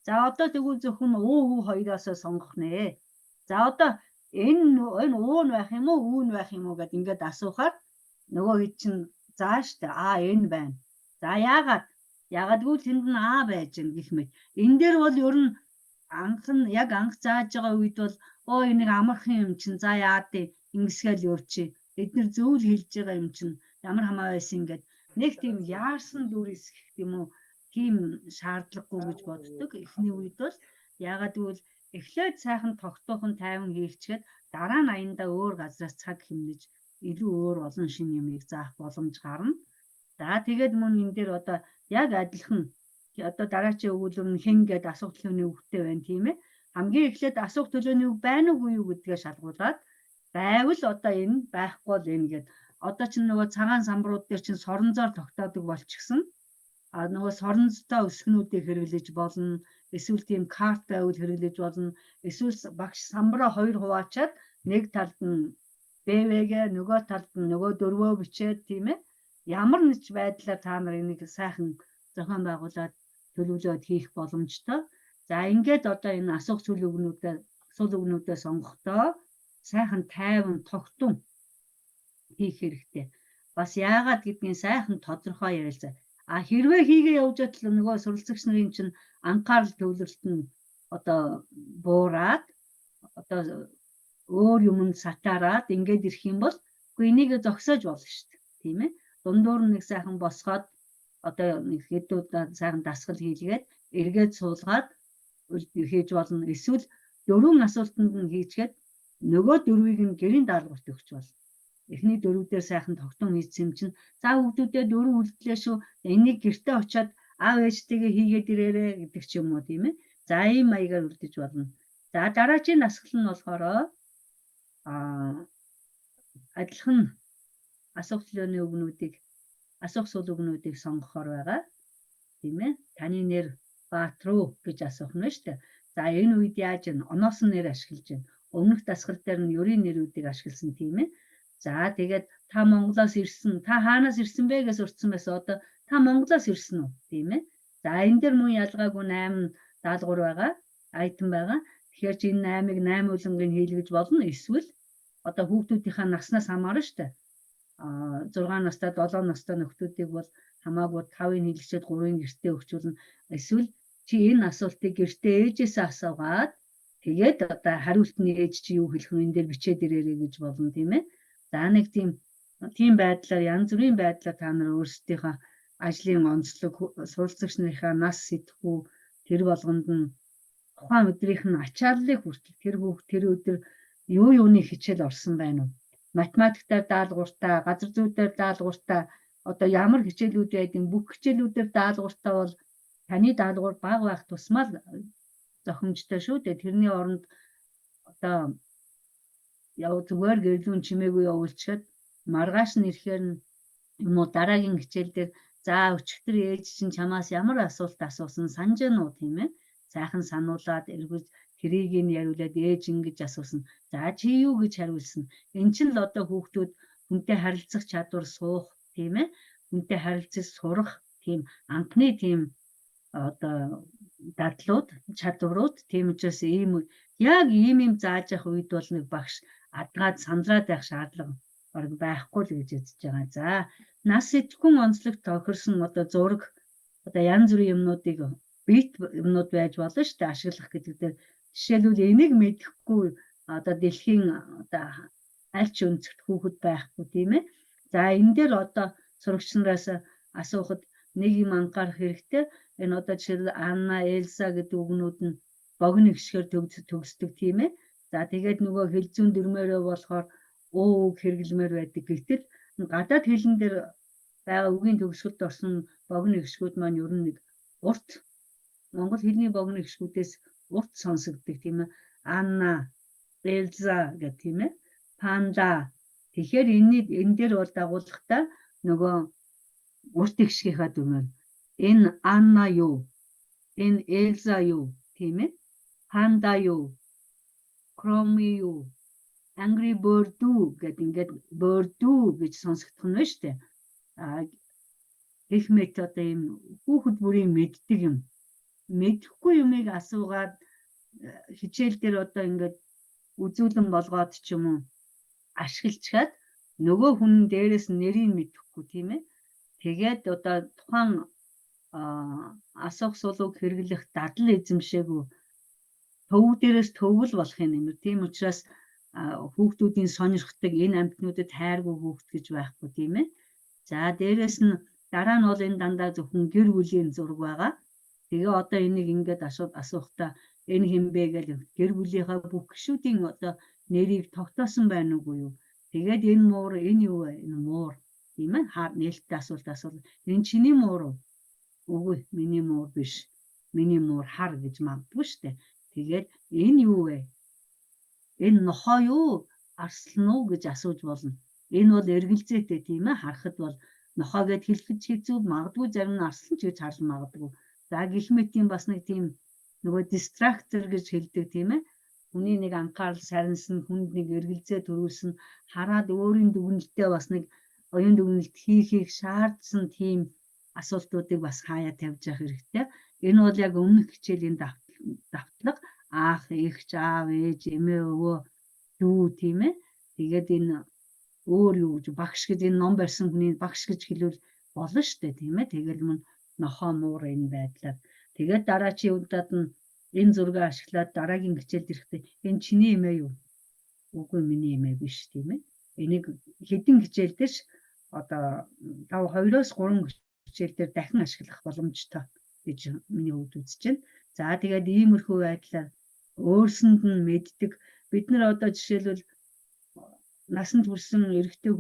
За одоо тэгвэл зөвхөн уу хоёроос сонгох нэ. За одоо энэ уу нь байх юм уу, үү нь байх юм уу гэд ингээд асуухаар нөгөө хэд чинь зааштай энэ байна. За яагаад гэвэл тэнд нь байж гэн гэх мэт. Энэ дээр бол ер нь анх зааж байгаа үед бол энийг амархан юм чинь за яад ингэсгээл явчих. Эдгээр зөв л хэлж байгаа юм чинь ямар хамаа байсан ингээд нэг тийм яарсан дүр эсгэх юм уу тийм шаардлагагүй гэж боддог. Эхний үед бол яагаад гэвэл эхлээд сайхан тогтоохон тайван хийлчгээд дараа нь аяндаа өөр газраас цаг хэмнэж илүү өөр олон шинэ юмыг заах боломж гарна. За тэгээд мөн энэ дээр одоо яг адилхан одоо дараачийн өгүүлбэр нь хэн гээд асуух төлөвний үгтэй байна тийм ээ. Хамгийн эхлээд асуух төлөвний үг байна уугүй юу гэдгээ шалгуулад байвал одоо энэ байхгүй бол энэ гээд одоо чинь нөгөө цагаан самбарууд дээр чинь соронзоор тогтоодог болчихсон. Нөгөө соронзтой өсгнүүдийг хэрэглэж болно. Эсвэл тийм карт байвал хэрэглэж болно. Эсвэл багш самбараа хоёр хуваачаад нэг талд нь БВ-гээ нөгөө талд нь нөгөө дөрвөө бичээд тийм ээ. Ямар нэгч байдлаар та нар энийг сайхан зохион байгуулад төлөвлөөд хийх боломжтой. За ингээд одоо энэ асуух сул үгнүүдээ сонгохдоо сайхан тайван тогтун хийх хэрэгтэй. Бас яагаад гэдгийг сайхан тодорхой ярилцаа. Хэрвээ хийгээ явж байгаа нөгөө суралцагч нарын чинь анхаарал төвлөрөлт нь одоо буураад одоо өөр юмд сатаараад ингээд ирэх юм бол үгүй энийг зогсоож болно шүү дээ. Тийм ээ. Дундуур нь нэг сайхан босгоод одоо нэг хэдүүд сайхан дасгал хийлгээд эргээд суулгаад хийж болно. Эсвэл дөрвөн асуултанд нь хийчгээд нөгөө дөрвийг нь гэрийн даалгаварт өгч болно. Эхний дөрвүүдээр сайхан тогтун хийсэн юм чинь за хүүхдүүдээ дөрөв үлдлээ шүү. Энийг гэртээ очиод аав ээжтэйгээ хийгээд ирээрэй гэдэг ч юм уу тийм ээ. За ийм маягаар үлдэж болно. За дараагийн дасгал нь болохоор адилхан асуух төлөөний үгнүүдийг асуух сул үгнүүдийг сонгохоор байгаа. Тийм ээ. Таны нэр Баатруу гэж асуух нь шүү дээ. За энэ үед яаж вэ? Оноос нь нэр ашиглаж байна. Өмнөх дасгал дээр нь ерийн нэрүүдийг ашигласан тийм ээ. За тэгээд та Монголоос ирсэн. Та хаанаас ирсэн бэ гэж урдсан байсан. Одоо та Монголоос ирсэн үү? Тийм ээ. За энэ дээр мөн ялгаагүй 8 даалгавар байгаа. Айтем байгаа. Тэгэхээр чи энэ 8-ыг 8 үлэнгийн хийлгэж болно. Эсвэл одоо хүүхдүүдийнхээ наснаас хамаарна шүү дээ. 6 настай 7 настай нөхдүүдийг бол хамаагүй 5-ыг хийлгчихэд 3-ыг гэртээ өгчүүлнэ. Эсвэл чи энэ асуултыг гэртээ ээжээсээ асуугаад тэгээд одоо хариултны ээж чи юу хэлэх вэ? Энэ дээр бичээд ирээрэй гэж болно тийм ээ. За нэг тийм байдлаар янз бүрийн байдлаар та нар өөрсдийнхөө ажлын онцлог суралцагч нарынхаа нас сэтгүү тэр болгонд нь тухайн өдрийнх нь ачааллыг хүртэл тэр хүүхд тэр өдөр юу юуны хичээл орсон байна уу? Математиктаар даалгавартай, газар зүйдээр даалгавартай, одоо ямар хичээлүүд байдгийг бүх хичээлүүдээр даалгавартай бол таны даалгавар бага байх тусмаа зохимжтой шүү дээ. Тэрний оронд одоо зүгээр гэрлүүн чимээгүй явуулчихад маргааш нь ирэхээр юм уу дараагийн хичээл дээр за өчигдөр ээж чинь чамаас ямар асуулт асуусан санаж байна уу тийм ээ. Сайхан сануулад эргүүл тэрийг нь яриулаад ээж ингэж асуусан. За чи юу гэж хариулсан? Энд чинь л одоо хүүхдүүд хүнтэй харилцах чадвар суух тийм ээ. Хүнтэй харилцаж сурах тийм анхны тийм одоо дадлууд чадварууд тийм учраас яг ийм зааж явах үед бол нэг багш адгаад сандраад байх шаардлага бараг байхгүй л гэж үзэж байгаа. За нас идэвхүн онцлог тохирсон одоо зураг одоо янз бүрийн юмнуудыг бит юмнууд байж болно шүү дээ ашиглах гэдэг дээр жишээлбэл энийг мэдэхгүй одоо дэлхийн одоо аль ч өнцгт хүүхэд байхгүй тийм ээ. За энэ дээр одоо сурагч нараас асуухад нэг юм анхаарах хэрэгтэй. Энэ одоо жишээлбэл Анна, Элса гэдэг үгнүүд нь богино гიშгээр төгсдөг тийм ээ. За тэгээд нөгөө хэл зүүн дөрмөөрөө болохоор үг хэрэглэмээр байдаг. Гэтэл гадаад хэлэн дээр байгаа үгийн төгсгөлд орсон богино гიშгүүд маань ер нь нэг урт Монгол хэлний богино гიშгүүдээс урт сонсогддог тийм ээ. Анна, Элза гэх тийм ээ. Панда. Тэгэхээр энэ дээр бол дагуулгатай нөгөө урт гიშгийнхаа дүрмээр энэ Анна юу? Энэ Элза юу? Тийм ээ. Панда юу? Кроми юу? Angry Bird гэдэг ингээд bird гэж сонсогдох нь шүү дээ. Гэх мэт одоо ийм хүүхэд бүрийн мэддэг юм. Мэдэхгүй юмыг асуугаад хичээл дээр одоо ингээд үзүүлэн болгоод ч юм уу ашиглачаад нөгөө хүн дээрээс нэрийг мэдэхгүй тийм ээ. Тэгээд одоо тухайн асуух суулгыг хэрэглэх дадал эзэмшээгүй төвөг дээрээс төвөл болох юм нэмэр. Тийм учраас хүүхдүүдийн сонирхдаг энэ амьтнуудад хайргүй хүүхд гэж байхгүй тийм ээ. За дээрээс нь дараа нь бол энэ дандаа зөвхөн гэр бүлийн зураг байгаа. Тэгээ одоо энийг ингээд асуухтаа энэ хэмбэ гэж гэр бүлийнхаа бүх гишүүдийн одоо нэрийг тогтоосон байна уугүй юу? Тэгээд энэ муур энэ юу вэ? Энэ муур тийм ээ. Нээлттэй асуулт асуул. Энэ чиний муур уу? Үгүй миний муур биш. Миний муур хар гэж магадгүй шүү дээ. Тэгээд энэ юу вэ? Энэ нохоо юу? Арслан уу гэж асууж болно. Энэ бол эргэлзээтэй тийм ээ. Харахад бол нохоо гэд хэлэхэд хэцүү магадгүй зарим нь арслан ч гэж харж магадгүй. За гэх мэт юм бас нэг тийм нөгөө дистрактор гэж хэлдэг тийм ээ. Хүний нэг анхаарал сарнсан, хүнд нэг эргэлзээ төрүүлсэн, хараад өөрийн дүгнэлтээ бас нэг оюун дүгнэлт хийхийг шаардсан тийм асуултуудыг бас хаяа тавьж явах хэрэгтэй. Энэ бол яг өмнөх хичээлийн давтлага аах, эгч, аав, ээж, эмээ, өвөө, дүү тийм ээ. Тэгээд энэ өөр юу гэж багш гэж энэ ном барьсан хүний багш гэж хэлвэл болно шүү дээ, тийм ээ. Тэгэл мөн нохоо муур энэ байдлаар. Тэгээд дараачийн удаад нь энэ зургийг ашиглаад дараагийн хичээлд ирэхдээ энэ чиний эмээ юу? Үгүй миний эмээ биш, тийм ээ. Энийг хэдэн хичээл дээр одоо 2-оос 3 хичээл дээр дахин ашиглах боломжтой гэж миний хувьд үзэж байна. За тэгээд иймэрхүү байдлаар өөрсөнд нь мэддэг. Бид нар одоо жишээлбэл насанд хүрсэн эрэгтэй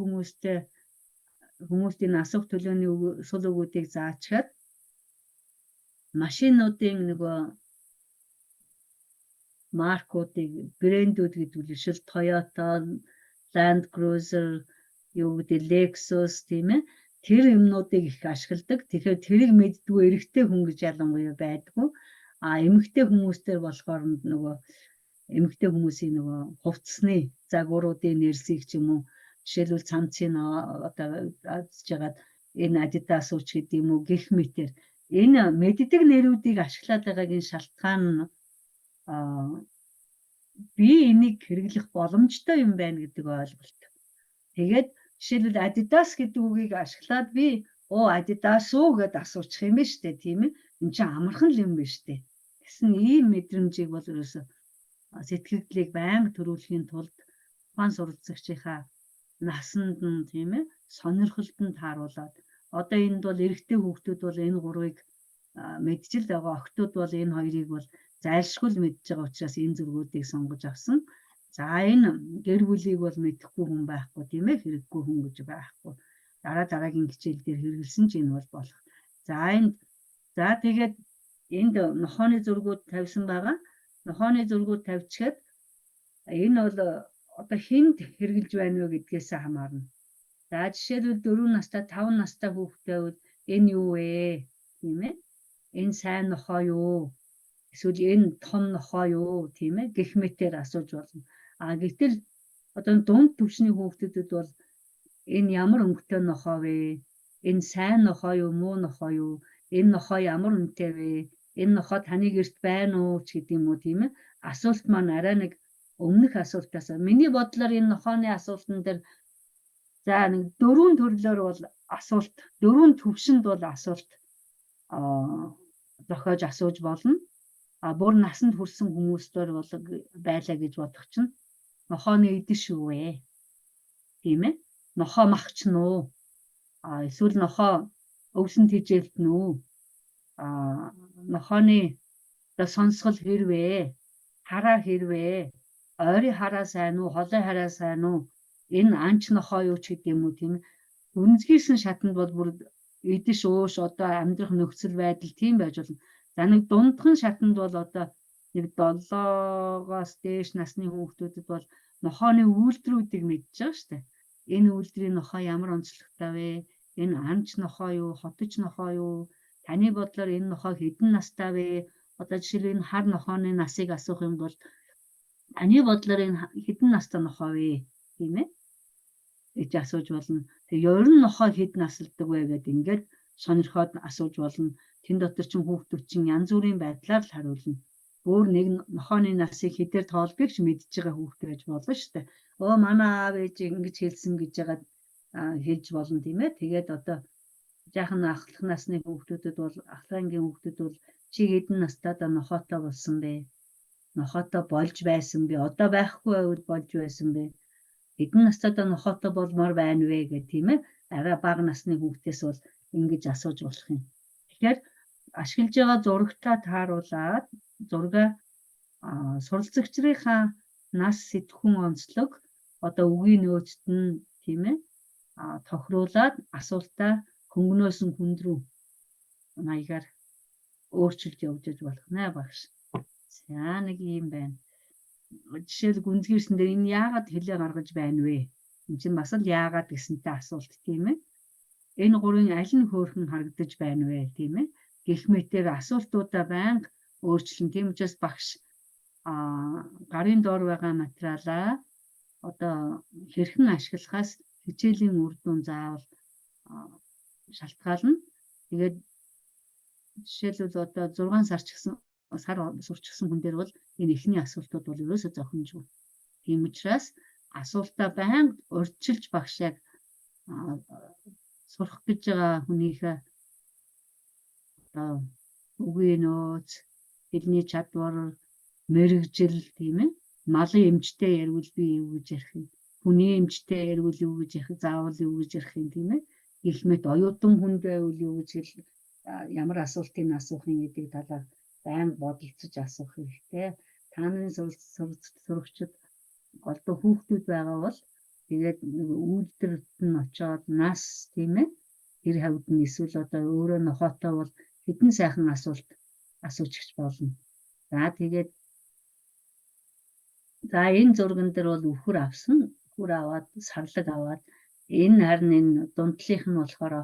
хүмүүстийн асуух төлөөний сул өгүүдийг заачаад машинуудын нөгөө маркуудыг брэндүүд гэдэг нь шил Toyota, Land Cruiser, юу гэдэг Lexus, тийм ээ. Тэр юмнуудыг их ашигладаг. Тэгэхээр тэрийг мэддгүй эрэгтэй хүн гэж ялангуяа байдгүй. Эмэгтэй хүмүүстээр болохоор нөгөө эмэгтэй хүмүүсийн нөгөө хувцсны загваруудын нэрсийг ч юм уу жишээлбэл цамцын одоо азж ягаад энэ Adidas ууч гэдэг юм уу гэх мэтэр энэ мэддэг нэрүүдийг ашиглаад байгаагийн шалтгаан нь би энийг хэрэглэх боломжтой юм байна гэдэг ойлголт. Тэгээд жишээлбэл Adidas гэдэг үгийг ашиглаад би Adidas уу гэдээ асуучих юм ба штэ, тийм ээ. Энд чинь амархан л юм ба штэ. Гэсэн ийм мэдрэмжийг бол ерөөсө сэтгэгдлийг байнга төрүүлэхийн тулд ухаан суралцагчийнхаа насанд нь, тийм ээ, сонирхолтод тааруулаад одоо энд бол эрэгтэй хүүхдүүд бол энэ гурвыг мэдчил байгаа, охтууд бол энэ хоёрыг бол зайлшгүй мэдж байгаа учраас энэ зургуудыг сонгож авсан. За энэ гэр бүлийг бол мэдэхгүй хүн байхгүй, тийм ээ, хэрэггүй хүн гэж байхгүй. Дараагийн хичээл дээр хэрэгэлсэн ч энэ бол болох. За тэгээд энд нохооны зургууд тавьсан байгаа. Нохооны зургууд тавьчихад энэ бол одоо хүнд хэрэгжилж байна вэ гэдгээс хамаарна. За жишээлбэл 4 настай 5 настай хүүхдээ бол энэ юу вэ? Тийм ээ. Энэ сайн нохоо юу? Эсвэл энэ том нохоо юу? Тийм ээ. Гэх мэтээр асууж болно. Гэтэл одоо дунд түвшний хүүхдүүдэд бол энэ ямар өнгөтэй нохоо вэ? Энэ сайн нохоо юу, муу нохоо юу? Энэ нохоо ямар үнэтэй вэ? Энэ нохоо таны гэрт байна уу ч гэдэг юм уу, тийм ээ. Асуулт маань арай нэг өмнөх асуултаас миний бодлоор энэ нохооны асуултан дээр за нэг 4 төрлөөр бол асуулт, 4 төвшөнд бол асуулт зохиож асууж болно. Бүр насанд хүрсэн хүмүүстээр бол байлаа гэж бодох чинь нохооны эдэн шүү вэ? Тийм ээ. Нохоо махч нь уу? Эсвэл нохоо өвсөн тэжээлт нь үү? Нохооны сонсгол хэрвээ? Хараа хэрвээ? Ойрын хараа сайн уу? Холын хараа сайн уу? Энэ анч нохоо юу ч гэдэг юм уу, тийм ээ. Гүнзгийсэн шатанд бол бүр эдэш ууш одоо амьдрах нөхцөл байдал тийм байж болно. За нэг дундхан шатанд бол одоо нэг 7-оос дээш насны хүүхдүүдэд бол нохооны үйлдвэрүүдийг мэдж байгаа шүү дээ. Энэ үйлдвэрийн нохоо ямар онцлогтой вэ? Энэ анч нохоо юу, хотож нохоо юу? Таны бодлоор энэ нохоо хэдэн настай вэ? Одоо жишээлбэл энэ хар нохооны насыг асуух юм бол таны бодлоор энэ хэдэн настай нохоо вэ? Тийм ээ. Гэж асууж болно. Тэгээ ерөн нохоо хэд насалдаг вэ гэдээ ингээд сонирхоод асууж болно. Тэн дотор чинь хүүхдүүд чинь янз бүрийн байдлаар л хариулна. Өөр нэг нохооны насыг хэдээр тоолдгийг ч мэдж байгаа хүүхд байж болно шүү дээ. Манай аав ээж ингэж хэлсэн гэж яагаад хэлж болно, тийм ээ. Тэгээд одоо жаахан ахлах насны хүүхдүүдэд бол ахлахынгийн хүүхдүүд бол чи хэдэн настайдаа нохоотой болсон бэ? Нохоотой болж байсан бэ? Одоо байхгүй байвал болж байсан бэ? Хэдэн настайдаа нохоотой болмоор байна вэ гэх тийм ээ. Арай бага насны хүүхдээс бол ингэж асууж болох юм. Тэгэхээр ашиглаж байгаа зурагтаа тааруулаад зургаа суралцагчрынхаа нас сэтгхүүн онцлог одоо үгийн нөөцт нь тийм ээ тохируулаад асуултаа хөнгөнөөс нь хүнд рүү маягаар өөрчилж явж болох нэ багш. За нэг юм байна. Жишээл гүнзгийрсэн дээр энэ яагаад хэлээ гаргаж байна вэ? Энд чинь бас л яагаад гэсэнтэй асуулт тийм ээ. Энэ гурвын аль нь хөөрхөн харагдаж байна вэ тийм ээ. Гэх мэтээр асуултуудаа байнга өөрчлөн. Тийм учраас багш гарын доор байгаа материалаа одоо хэрхэн ашиглахаас хичээлийн үр дүн заавал шалтгаална. Тэгээд жишээлбэл одоо 6 сар сурчсан хүн дээр бол энэ эхний асуултууд бол ерөөсөө зохимжгүй. Тийм учраас асуултаа байнга урьдчилж багш яг сурах гэж байгаа хүнийхээ үгийн нөөц, хэлний чадвар, мэрэгжил тийм ээ. Малын эмчтэй ярил би юу гэж ярих юм. Хүний эмчтэй ярил юу гэж ярих, заавал юу гэж ярих юм тийм ээ. Гэх мэт оюутан хүн байвал юу гэж хэл ямар асуултыг асуухын гэдэг талаар байнга бодолцож асуух хэрэгтэй. Та нарын сурагчид голдуу хүүхдүүд байгаа бол тэгээд үйлдвэрт нь очоод нас тийм ээ. Тэр хавьд нь эсвэл одоо өөрөө нохоотой бол хэдэн сайхан асуулт асуучих болно. За тэгээд энэ зурган дээр бол үхэр авсан. Үхэр аваад сарлаг аваад энэ харин энэ дундлынх нь болохоор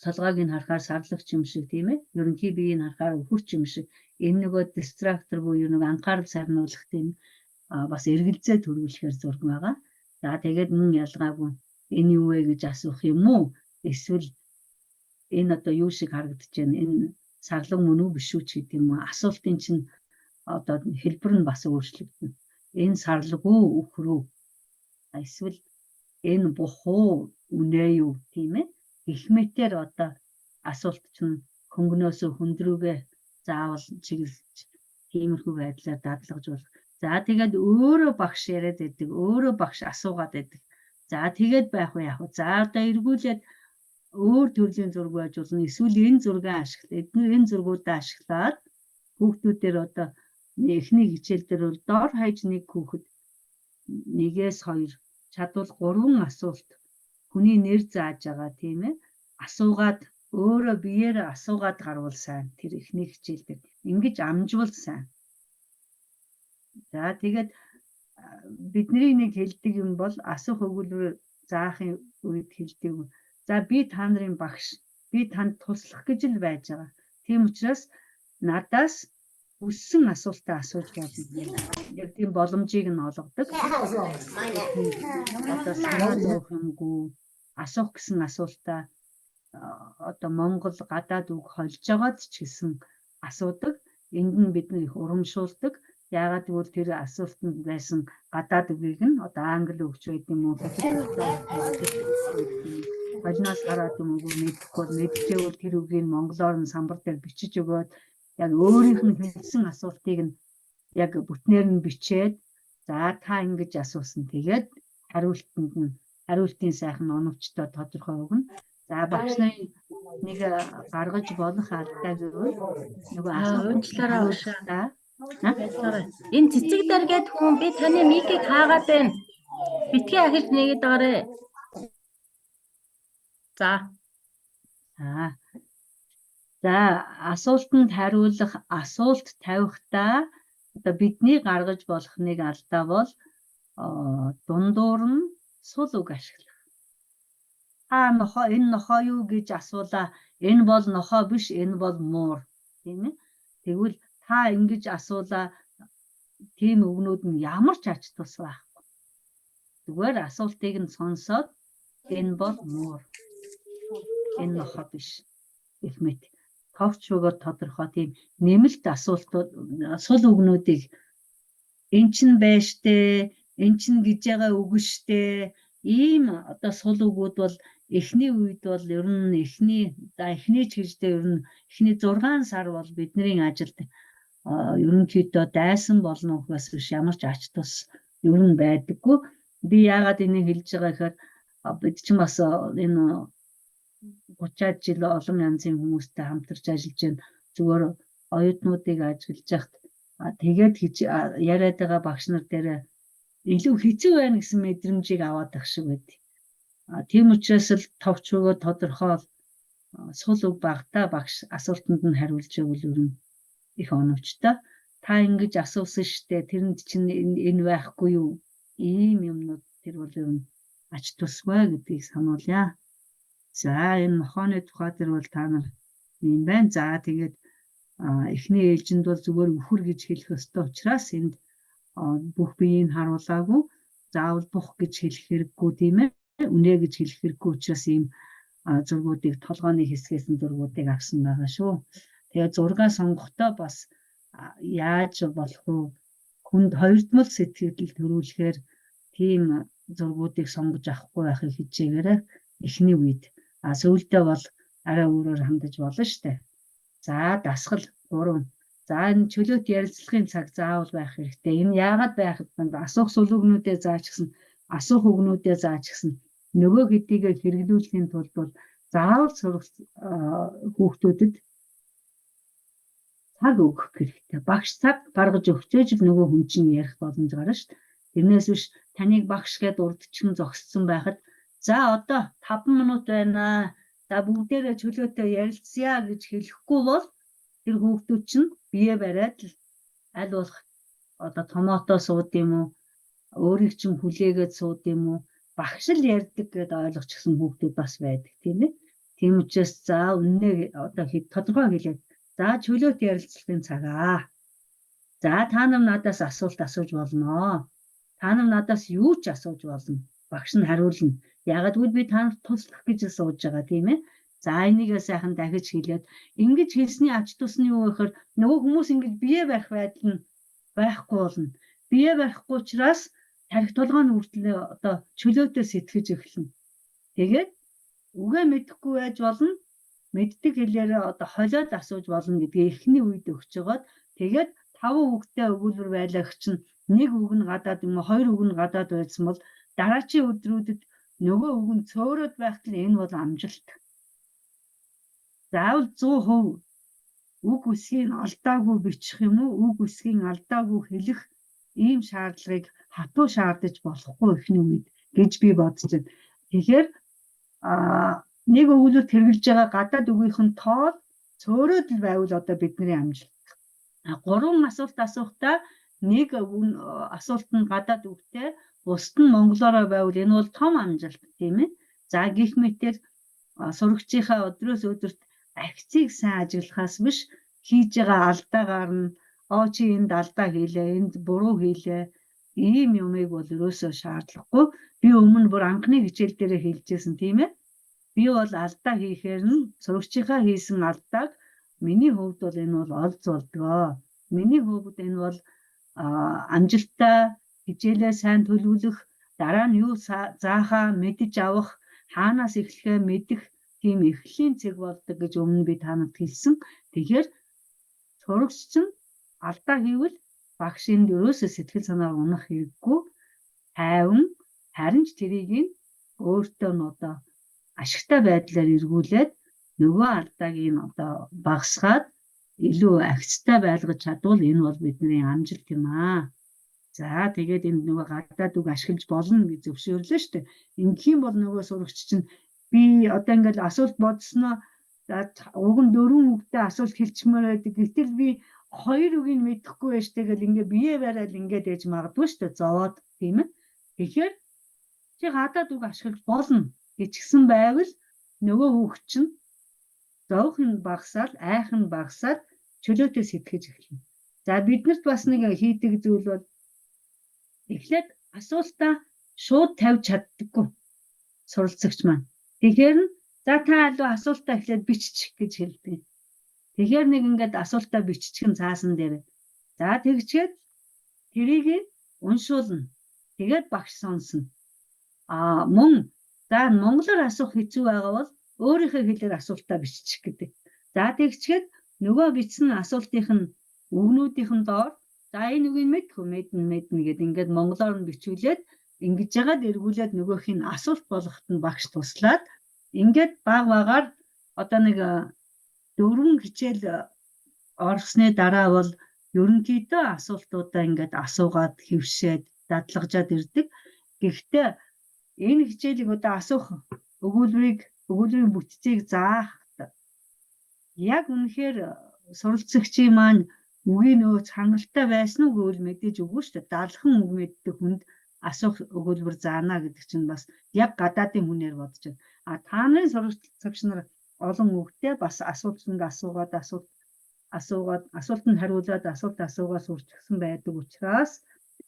толгойг нь харахаар сарлагч юм шиг тийм ээ. Ерөнхий биеийг харахаар үхэрч юм шиг. Энэ нөгөө дистрактор буюу нэг анхаарал сарниулах тийм бас эргэлзээ төрүүлэхээр зураг байгаа. За тэгээд мөн ялгаагүй энэ юу вэ гэж асуух юм уу? Эсвэл энэ одоо юу шиг харагдаж байна? Энэ сарлаг мөн үү биш үү ч гэдэг юм уу? Асуултын чинь одоо хэлбэр нь бас өөрчлөгдөнө. Энэ сарлаг уу үхэр үү? Эсвэл энэ бух уу үнэ юу тийм ээ? Гэх мэтээр одоо асуулт чинь хөнгөнөөс хөндрүүгээ заавал чиглэж тиймэрхүү байдлаар дадлагж болох. За тэгээд өөрөө багш яриад байдаг, өөрөө багш асуугаад байдаг. За тэгээд байх уу яах вэ? За одоо эргүүлээд өөр төрлийн зураг байж болно. Эсвэл энэ зургийг ашиглаад, энэ зургуудаа ашиглаад хүүхдүүдээр одоо эхний хичээл дээр бол дор хаяж нэг хүүхэд 1-2 чадвал 3 асуулт хүний нэр зааж байгаа тийм ээ. Асуугаад өөрөө биеэрээ асуугаад гарвал сайн. Тэр эхний хичээл дээр ингэж амжвал сайн. За тэгээд бидний нэг хэлдэг юм бол асуух өгүүлбэр заахын үед хэлдэг. За би та нарын багш, би танд туслах гэж л байж байгаа. Тийм учраас надаас хүссэн асуултаа асууж болно. Яг тийм боломжийг нь олгодог. Одоо санаа зовох юмгүй асуух гэсэн асуултаа одоо Монгол гадаад үг холж байгаад ч гэсэн асуудаг. Энд нь бид их урамшуулдаг. Яагаад гэвэл тэр асуултанд байсан гадаад үгийг нь одоо англи өгч байд юм уу? Бодноос хараад юм уу мэдэхгүй мэдчихвэл тэр үгийг монголоор нь самбар дээр бичиж өгөөд яг өөрийнх нь хэлсэн асуултыг нь яг бүтнээр нь бичээд за та ингэж асуусан. Тэгээд хариултын сайхан оновчтой тодорхой өгнө. За багш нарын нэг гаргаж болох алдаа гэвэл нөгөө уучлаарай уушаа. Энэ цэцэг даргээд хүн би таны микийг хаагаад байна. Битгий ахиж нэгэд байгаарэ. За. За асуултанд хариулах, асуулт тавихтаа одоо бидний гаргаж болох нэг алдаа бол дундуур нь сул үг ашиглах. Энэ нохоо юу гэж асуулаа. Энэ бол нохоо биш, энэ бол муур. Тийм ээ. Тэгвэл та ингэж асуулаа. Тийм үгнүүд нь ямар ч ач тус байхгүй. Зүгээр асуултыг нь сонсоод энэ бол муур. Энэ нохоо биш. Гэх мэт. Товч өгөр тодорхой тийм нэмэлт асуултууд сул үгнүүдийг эн чин байж тээ, эн чин гэж байгаа үг штэ. Ийм одоо сул үгүүд бол эхний үед бол ер нь эхний чиглэлдээ ер нь эхний 6 сар бол бидний ажилд ерөнхийдөө дайсан болно ухаас биш ямар ч ач тус ер нь байдаггүй. Би яагаад энийг хэлж байгаа гэхээр бид ч бас энэ 30-аад жил олон янзын хүмүүстэй хамтарч ажиллаж байна. Зүгээр оюутнуудыг ажиглаж яхад тэгээд яриад байгаа багш нар дээр илүү хэцүү байна гэсэн мэдрэмжийг аваад байх шиг байдаг. Тийм учраас л товч өгөө тодорхой сул үг багтаа багш асуултанд нь хариулж өгвөл ер нь их оновчтой. Та ингэж асуусан штэ тэрэнд чинь энэ байхгүй юу? Ийм юмнууд тэр бол ер нь ач тусгүй гэдгийг сануулъя. За энэ нохооны тухай дээр бол та нар юм байна. За тэгээд эхний ээлжинд бол зүгээр үхэр гэж хэлэх ёстой учраас энд бүх биеийг харуулаагүй заавал бух гэж хэлэх хэрэггүй тийм ээ. Үнэ гэж хэлэх хэрэггүй учраас ийм зургуудыг толгойн хэсгээс нь зургуудыг авсан байгаа шүү. Тэгээд зургаа сонгохдоо бас яаж болох вэ? Хүнд хоёрдмол сэтгэл төрүүлэхээр тийм зургуудыг сонгож авахгүй байхыг хичээгээрэй. Эхний үед. Сүүлдээ бол арай өөрөөр хандаж болно штэ. За дасгал 3. За энэ чөлөөт ярилцлагын цаг заавал байх хэрэгтэй. Энэ яагаад байх вэ? Асуух сулуугнуудаа зааж гисэн, асуух үгнүүдээ зааж гисэн нөгөө хэдийгээ хэрэглүүлэхийн тулд бол заавал хүүхдүүдэд цаг өгөх хэрэгтэй. Багш цаг гаргаж өгчөөж л нөгөө хүн чинь ярих боломж гарна шүү дээ. Тэрнээс биш таныг багш гээд урдчилан зогссон байхад за одоо 5 минут байна. За бүгдээрээ чөлөөтэй ярилцъя гэж хэлэхгүй бол тэр хүүхдүүд чинь бие бариад л аль болох одоо томоотоо сууд юм уу, өөрийг чинь хүлээгээд сууд юм уу, багш л ярьдаг гэдээ ойлгочихсон хүүхдүүд бас байдаг тийм ээ. Тийм учраас за үнэ одоо тодорхой хэлээд за чөлөөт ярилцлагын цагаа. За та нар надаас асуулт асууж болно. Та нар надаас юу ч асууж болно. Багш нь хариулна. Яагаад гэвэл би та нарт туслах гэж сууж байгаа тийм ээ. За энийгээ сайхан дахиж хэлээд ингэж хэлсний ач тус нь юу гэхээр нөгөө хүмүүс ингэж бие барих байдал нь байхгүй болно. Бие барихгүй учраас тарих толгойн хүртэл одоо чөлөөтэй сэтгэж эхэлнэ. Тэгээд үгээ мэдэхгүй байж болно. Мэддэг хэлээрээ одоо холиод асууж болно гэдгийг эхний үед өгч жагаад тэгээд 5 үгтэй өгүүлбэр байлаа чинь 1 үг нь гадаад юм уу 2 үг нь гадаад байсан бол дараачийн өдрүүдэд нөгөө үг нь цөөрөд байхад энэ бол амжилт. Заавал 100% үг үсгийг алдаагүй бичих юм уу үг үсгийг алдаагүй хэлэх ийм шаардлагыг хатуу шаардаж болохгүй эхний үед гэж би бодож байна. Тэгэхээр нэг өгүүлбэрт хэрэгжилж байгаа гадаад үгийнхэн тоол цөөрөд л байвал одоо бидний амжилт. 3 асуулт асуухтаа нэг асуулт нь гадаад үгтэй бусд нь монголоор байвал энэ бол том амжилт тийм ээ. За гэх мэтээр сурагчийнхаа өдрөөс өдөрт акцийг сайн ажиглахаас биш хийж байгаа алдаагаар нь чи энд алдаа хийлээ, энд буруу хийлээ. Ийм юмыг бол ерөөсөө шаардлагагүй. Би өмнө бүр анхны хичээл дээр хэлжсэн тийм ээ. Би бол алдаа хийхээр нь сурагчийнхаа хийсэн алдааг миний хувьд бол энэ бол олз болдгоо. Миний хувьд энэ бол амжилттай хичээлээ сайн төлөвлөх, дараа нь юу заахаа мэдж авах, хаанаас эхлэхээ мэдэх тийм эхлэлийн цэг болдог гэж өмнө би танад хэлсэн. Тэгэхээр сурагч чинь алдаа хийвэл багш энд ерөөсөө сэтгэл санаа унах хэрэггүй. Тайван харин ч тэрийг өөртөө нь одоо ашигтай байдлаар эргүүлээд нөгөө алдааг нь одоо багасгаад илүү агцтай байлгаж чадвал энэ бол бидний амжилт юм аа. За тэгээд энэ нөгөө гадаад үг ашиглаж болно гэж зөвшөөрлөө шүү дээ. Ингэх юм бол нөгөө сурагч чинь би одоо ингээд асуулт бодсноо уг нь 4 үгтэй асуулт хэлчмээр байдаг. Гэтэл би 2 үгийг мэдэхгүй байж тэгэл ингээд бие бариад ингээд ээж магадгүй шүү дээ. Зовоод тийм ээ. Тэгэхээр чи гадаад үг ашиглаж болно гэжсэн байвал нөгөө хүүхд чинь зовх нь багасаад айх нь багасаад чөлөөтэй сэтгэж эхэлнэ. За биднэрт бас нэг хийдэг зүйл бол эхлээд асуултаа шууд тавьж чаддаггүй суралцагч маань. Тэгэхээр за та алуу асуултаа эхлээд биччих гэж хэлдэг. Тэгэхээр нэг ингээд асуултаа биччих нь цаасан дээр. За тэгчгээд тэрийг уншуулна. Тэгээд багш сонсно. Мөн за монголоор асуух хэцүү байгаа бол өөрийнхөө хэлээр асуултаа биччих гэдэг. За тэгчгээд нөгөө бичсэн асуултынх нь үгнүүдийнх нь доор за энэ үгийг мэднэ гэдэг ингээд монголоор нь бичүүлээд ингэж яагаад эргүүлээд нөгөөх нь асуулт болгоход нь багш туслаад ингээд багаар одоо нэг 4 хичээл орсны дараа бол ерөнхийдөө асуултуудаа ингээд асуугаад хэвшээд дадлагжаад ирдэг. Гэхдээ энэ хичээлийг одоо асуух өгүүлбэрийн бүтцийг заах яг үнэхээр суралцагчийн маань үгийн нөөц хангалттай байсан уу гэвэл мэдээж үгүй шүү дээ. Даалхан үг мэддэг хүнд асуух өгүүлбэр заана гэдэг чинь бас яг гадаадын хүнээр бодож байна. Та нарын сурагч нар олон үгтэй бас асуултанд асуугаад асуултанд хариулаад асуулт асуугаа сурчсан байдаг учраас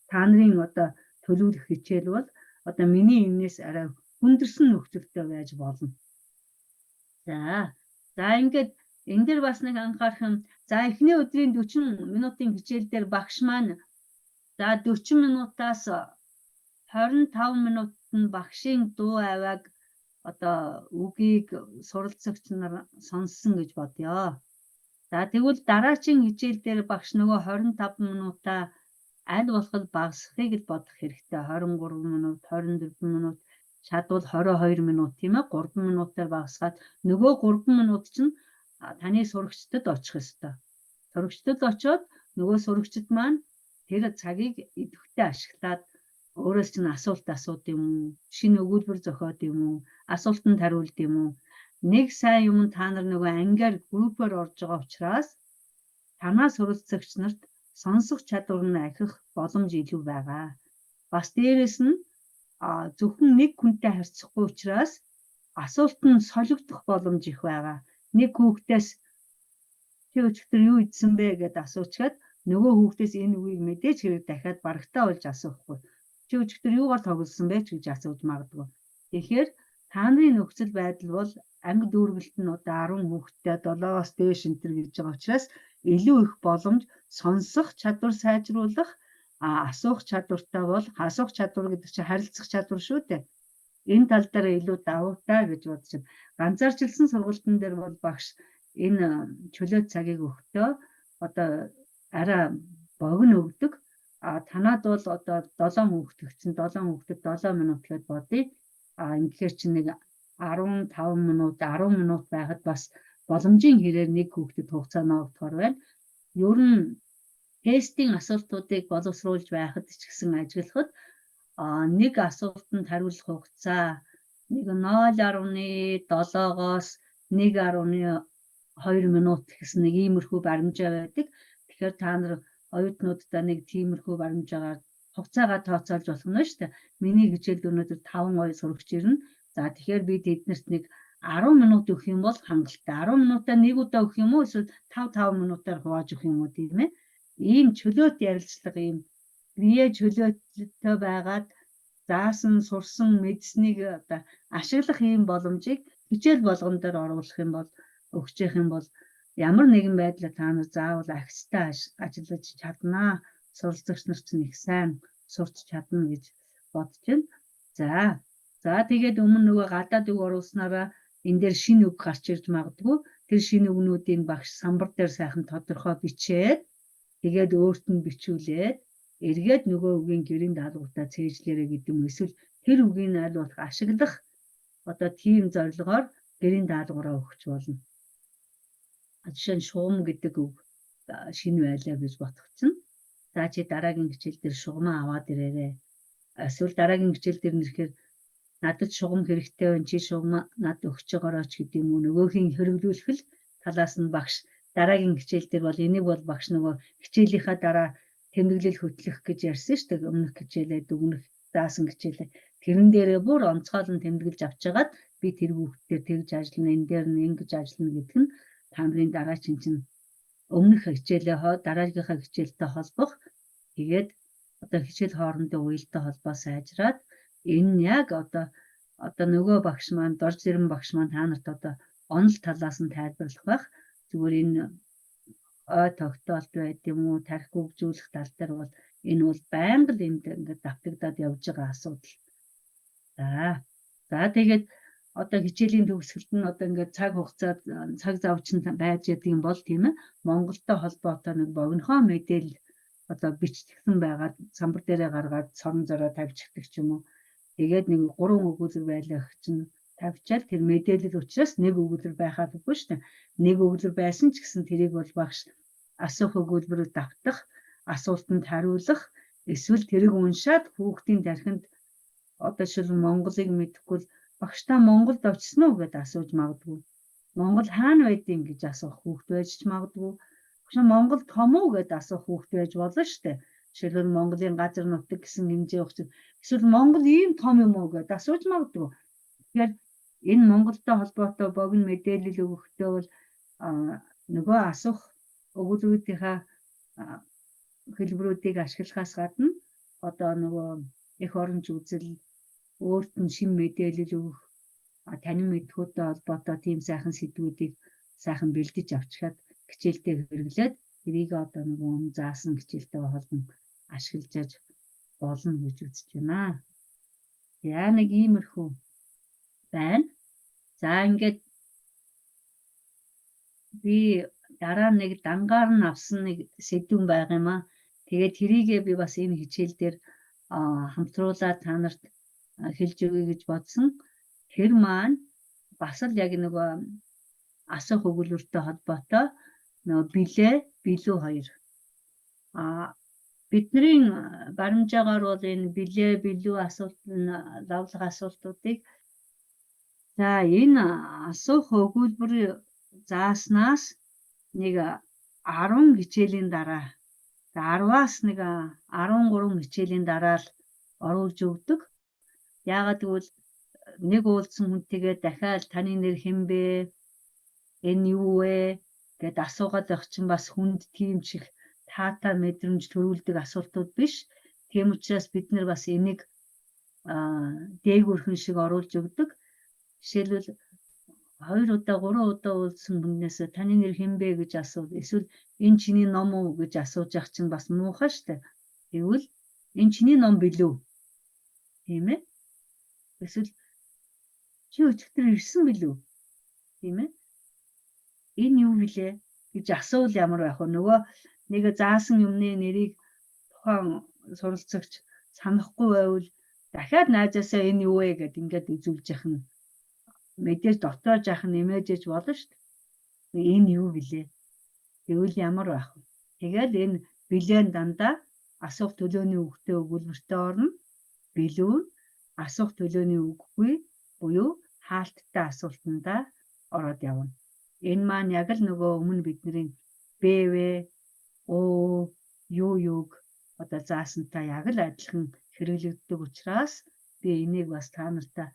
та нарын одоо төлөвлөх хичээл бол одоо миний энэс арай хүндэрсэн нөхцөлтэй байж болно. За ингээд энэ дээр бас нэг анхаарах юм. За эхний өдрийн 40 минутын хичээл дээр багш маань за 40 минутаас 25 минутад нь багшийн дуу авиаг одоо үгийг суралцагч нар сонссон гэж бодъё. За тэгвэл дараагийн хичээл дээр багш нөгөө 25 минутаа аль болох багасгахыг л бодох хэрэгтэй. 23 минут, 24 минут, чадвал 22 минут тийм ээ 3 минутаар багасгаад нөгөө 3 минут чинь таны сурагчдад очих ёстой. Сурагчдад очиод нөгөө сурагчид маань тэр цагийг идэвхтэй ашиглаад өөрөөс чинь асуулт асууд юм уу, шинэ өгүүлбэр зохиод юм уу, асуултанд хариулт юм уу. Нэг сайн юм та нар нөгөө ангиар группээр орж байгаа учраас танаа суралцагч нарт сонсох чадвар нь ахих боломж илүү байгаа. Бас дээрэс нь зөвхөн нэг хүнтэй харьцахгүй учраас асуулт нь солигдох боломж их байгаа. Нэг хүүхдээс чи өчигдөр юу идсэн бэ гэдээ асуучаад нөгөө хүүхдээс энэ үгийг мэдээж хэрэг дахиад барагтаа болж асуухгүй. Чи өчигдөр юугаар тоглосон бэ гэж асууж магадгүй. Тэгэхээр та нарын нөхцөл байдал бол анги дүүргэлт нь одоо 10 хүүхэдтэй 7-оос дээш энтер гэж байгаа учраас илүү их боломж сонсох чадвар сайжруулах, асуух чадвартай бол асуух чадвар гэдэг чинь харилцах чадвар шүү дээ. Энэ тал дээр илүү давуутай гэж бодож байна. Ганцаарчилсан сургалтын дээр бол багш энэ чөлөө цагийг өгөхдөө одоо арай богино өгдөг. Танад бол одоо 7 хүүхэд өгсөн 7 хүүхдэд 7 минут гэж бодъё. Ингэхээр чинь нэг 15 минут 10 минут байхад бас боломжийн хэрээр нэг хүүхдэд хугацаа ногдохоор байна. Ер нь тестийн асуултуудыг боловсруулж байхад ч гэсэн ажиглахад нэг асуултанд хариулах хугацаа нэг 0.7-оос 1.2 минут гэсэн нэг иймэрхүү баримжаа байдаг. Тэгэхээр та нар оюутнуудаа нэг тиймэрхүү баримжаагаар хугацаагаа тооцоолж болох нь шүү дээ. Миний хичээлд өнөөдөр 5 оюу сурагч ирнэ. За тэгэхээр би тэднэрт нэг 10 минут өгөх юм бол хангалттай. 10 минутаа нэг удаа өгөх юм уу эсвэл 5 минутаар хувааж өгөх юм уу тийм ээ. Ийм чөлөөт ярилцлага ийм бие чөлөөтэй байгаад заасан, сурсан, мэдсэнийг одоо ашиглах ийм боломжийг хичээл болгон дээр оруулах юм бол өгч явах юм бол ямар нэгэн байдлаар та нар заавал ахистай ажиллаж чаднаа. Суралцагч нар ч их сайн сурч чадна гэж бодож байна. За тэгээд өмнө нөгөө гадаад үг оруулснараа энэ дээр шинэ үг гарч ирж магадгүй. Тэр шинэ үгнүүдийн багш самбар дээр сайхан тодорхой бичээд тэгээд өөрт нь бичүүлээд эргээд нөгөө үгийн гэрийн даалгавартаа цээжлээрэй гэдэг юм. Эсвэл тэр үгийг аль болох ашиглах одоо тийм зорилгоор гэрийн даалгавраа өгч болно. Жишээ нь шугам гэдэг үг шинэ байлаа гэж бодгоцсон. За чи дараагийн хичээл дээр шугамаа аваад ирээрэй. Эсвэл дараагийн хичээл дээр нэрэхээр надад шугам хэрэгтэй байна. Чи шугамаа надад өгч байгаарай ч гэдэг юм уу. Нөгөөхийн хэрэглүүлэх л талаас нь багш дараагийн хичээл дээр бол энийг бол багш нөгөө хичээлийнхаа дараа тэмдэглэл хөтлөх гэж ярьсан шүү дээ. Өмнөх хичээлээ дүгнэх заасан хичээлээ. Тэрэн дээрээ бүр онцгойлон тэмдэглэж авчаагаад би тэр хүүхдээр тэгж ажиллана, энэ дээр нь ингэж ажиллана гэдэг нь та нарын дараагийн чинь өмнөх хичээлээ дараагийнхаа хичээлтэй холбох. Тэгээд одоо хичээл хоорондын уялдаа холбоо сайжраад энэ нь яг одоо нөгөө багш маань дорж зэрэн багш маань та нарт одоо онол талаас нь тайлбарлах байх. Зүгээр энэ тогтоолт байд юм уу, тарих хөгжүүлэх тал дээр бол энэ бол байнга л энд ингээд давтагдаад явж байгаа асуудал. За тэгээд одоо хичээлийн төгсгөлд нь одоо ингээд цаг хугацаа цаг завч нь байж ядг юм бол тийм ээ Монголтой холбоотой нэг богинохоо мэдээлэл одоо бичигдсэн байгаад самбар дээрээ гаргаад цорон зороо тавьчихдаг ч юм уу. Тэгээд нэг 3 өгүүлбэр байлаа чинь тавьчаал тэр мэдээлэл учраас нэг өгүүлбэр байхаад үгүй шүү дээ. Нэг өгүүлбэр байсан ч гэсэн тэрийг бол багш асуух өгүүлбэрүүд давтах, асуултанд хариулах, эсвэл тэрийг уншаад хүүхдийн тархинд одоо шил Монголыг мэдэхгүй багштай Монголд очсон уу гэдээ асууж магадгүй. Монгол хаана байдгийг гэж асуух хүүхд байж ч магадгүй. Багш Монгол том уу гэдээ асуух хүүхд байж болно шүү дээ. Жишээлбэл Монголын газар нутаг гэсэн хэмжээ өгч эсвэл Монгол ийм том юм уу гэдээ асууж магадгүй. Тэгэхээр энэ Монголтой холбоотой богино мэдээлэл өгөхдөө бол нөгөө асуух өгүүлбэрүүдийнхаа хэлбэрүүдийг ашиглахаас гадна одоо нөгөө эх оронч үзэл өөрт нь шин мэдээлэл өгөх танин мэдхүйтэй холбоотой тийм сайхан сэдвүүдийг сайхан бэлдэж авчгаад хичээлдээ хэрэглээд тэрийг одоо нөгөө заасан хичээлтэй холбон ашиглаж болно гэж үзэж байна. яа нэг иймэрхүү байна. За ингээд би дараа нэг дангаар нь авсан нэг сэдвэн байгаа юм аа. Тэгээд тэрийгээ би бас энэ хичээл дээр хамтруулаад та нарт хэлж өгье гэж бодсон. Тэр маань бас л яг нөгөө асуух өгүүлбэртэй холбоотой нөгөө билүү хоёр. Бидний баримжаагаар бол энэ билүү асуулт лавлах асуултуудыг за энэ асуух өгүүлбэр зааснаас нэг 10 хичээлийн дараа 10-аас нэг 13 хичээлийн дараа л оруулж өгдөг. Яагаад гэвэл нэг уулзсан хүнтэйгээ дахиад таны нэр хэн бэ? Энэ юу вэ гэд асуугаад байх чинь бас хүнд тийм чих таатай мэдрэмж төрүүлдэг асуултууд биш. Тийм учраас бид нэр бас энийг дээгүүрхэн шиг оруулж өгдөг. Жишээлбэл 2 удаа 3 удаа уулзсан хүнээс таны нэр хэн бэ гэж асуув. Эсвэл энэ чиний ном уу гэж асууж явах чинь бас муухай штэ. Тэгвэл энэ чиний ном билүү? Тийм ээ. Эсвэл чи өчигдөр ирсэн билүү? Тийм ээ. Энэ юу вүлээ гэж асуул ямар байх вэ? Нөгөө нэг заасан юмны нэрийг тухайн суралцагч санахгүй байвал дахиад найзаасаа энэ юу вэ гэд ингээд үзүүлж явах нь мэдээж дотоод яах нь нэмээжж болно шүү дээ. Энэ юу вүлээ? Тэгвэл ямар байх вэ? Тэгээд энэ билэн дандаа асуух төлөөний үгтэй өгүүлбэртэй орно. Билүү асуух төлөөний үггүй буюу хаалттай асуултандаа ороод явна. Энэ маань яг л нөгөө өмнө бидний БВ, О, юуг одоо заасантай яг л адилхан хэрэглэгддэг учраас би энийг бас та нартай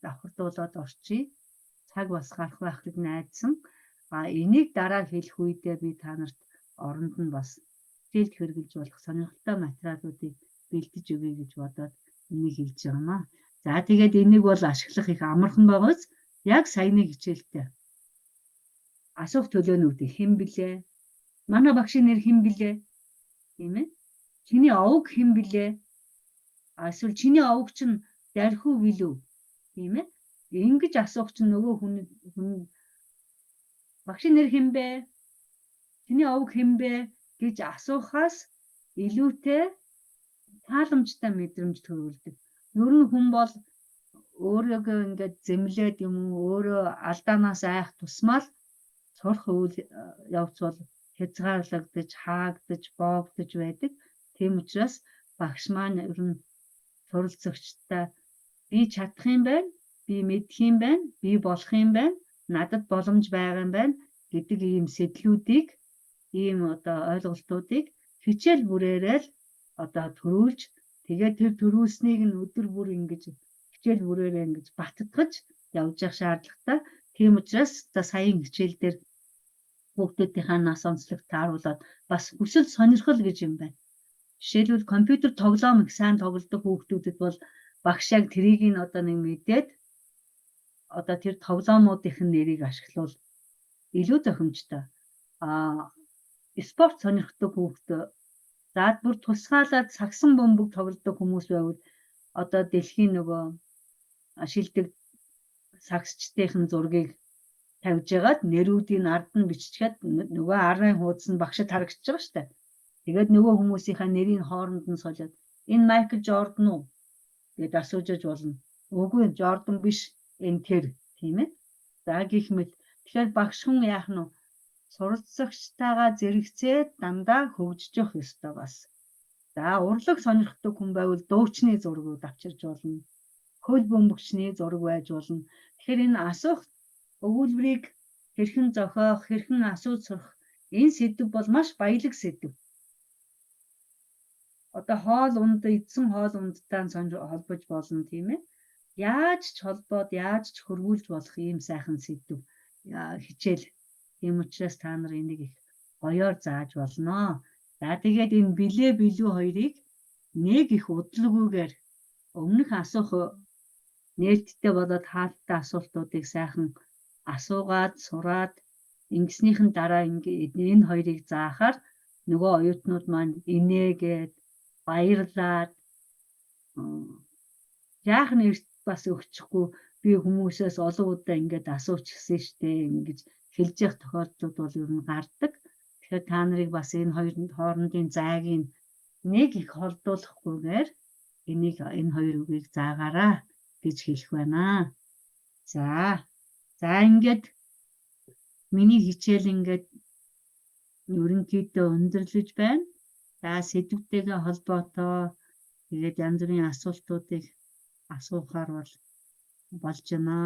давхардуулаад орчие. Цаг бас гарах байхыг найдсан. Энийг дараа хэлэх үедээ би та нарт оронд нь бас хичээлд хэрэгжилж болох сонирхолтой материалуудыг бэлдэж өгье гэж бодоод энийг хэлж байгаамаа. За тэгээд энийг бол ашиглах их амархан байгаас яг саяны хичээлтэй. Асуух төлөөний үгтэй хэн блэ? Манай багшийн нэр хэн блэ? Тийм ээ. Чиний овог хэн блэ? Эсвэл чиний овог чинь дархуу билүү? Тийм ээ. Ингэж асуух чинь нөгөө хүн багшийн нэр хэн бэ? Чиний овог хэн бэ гэж асуухаас илүүтэй тааламжтай мэдрэмж төрүүлдэг. Ер нь хүн бол өөрийгөө ингээд зэмлээд юм уу өөрөө алдаанаас айх тусмаа л сурах үйл явц бол хязгаарлагдаж, хаагдаж, боогдож байдаг. Тийм учраас багш маань ер нь суралцагчтай би чадах юм байна, би мэдэх юм байна, би болох юм байна, надад боломж байгаа юм байна гэдэг ийм сэтлүүдийг, ийм одоо ойлголтуудыг хичээл бүрээрээ л одоо төрүүлж тэгээд тэр төрүүлснийг нь өдөр бүр ингэж хичээл бүрээрээ ингэж баттгаж явж явах шаардлагатай. Тийм учраас за саяын хичээл дээр хүүхдүүдийнхээ нас онцлог тааруулаад бас хүсэл сонирхол гэж юм байна. Жишээлбэл компьютер тоглоом их сайн тоглодог хүүхдүүдэд бол багш яг тэрийг нь одоо нэг мэдээд одоо тэр тоглоомуудын нэрийг ашиглавал илүү зохимжтой. Спорт сонирхдаг хүүхд заад бүр тусгаалаад сагсан бөмбөг тоглодог хүмүүс байвал одоо дэлхийн нөгөө шилдэг сагсчдын зургийг тавьж ягаад нэрүүдийн ард нь биччихээд нөгөө арын хуудас нь багшд харагдаж байгаа шүү дээ. Тэгээд нөгөө хүмүүсийнхаа нэрийн хооронд нь солиод энэ Майкл Жордан уу гэд асуужж болно. Үгүй Жордан биш энэ тэр тийм ээ. За гэх мэт тэгэхээр багш хүн яах нь суралцагчтайгаа зэрэгцээд дандаа хөгжиж явах ёстой бас. За урлаг сонирхдаг хүн байвал дуучны зургууд авчирч болно. Хөл бөмбөгчний зураг байж болно. Тэгэхээр энэ асуух өгүүлбэрийг хэрхэн зохиох, хэрхэн асууж сурах энэ сэдв бол маш баялаг сэдв. Одоо хоол унд эдсэн хоол ундтай холбож болно тийм ээ. Яаж ч холбоод, яаж ч хөрвүүлж болох ийм сайхан сэдв хичээл. Тийм учраас та нар энийг их гоёор зааж болно. За тэгээд энэ билүү хоёрыг нэг их удалгүйгээр өмнөх асуух нээлттэй болоод хаалттай асуултуудыг сайхан асуугаад, сураад ингэснийхэн дараа энэ хоёрыг заахаар нөгөө оюутнууд маань инээгээд баярлаад Яах нь бас өгчихгүй би хүмүүсээс олон удаа ингээд асуучихсан штэ ингэж хэлж явах тохиолдлууд бол ер нь гардаг. Тэгэхээр та нарыг бас энэ хоёрын хоорондын зайгийг нэг их холдуулахгүйгээр энэ хоёр үгийг заагаараа гэж хэлэх байна. За ингээд миний хичээл ингээд ерөнхийдөө өндөрлөж байна. За сэдвтэйгээ холбоотой тэгээд янз бүрийн асуултуудыг асуухаар болж байна.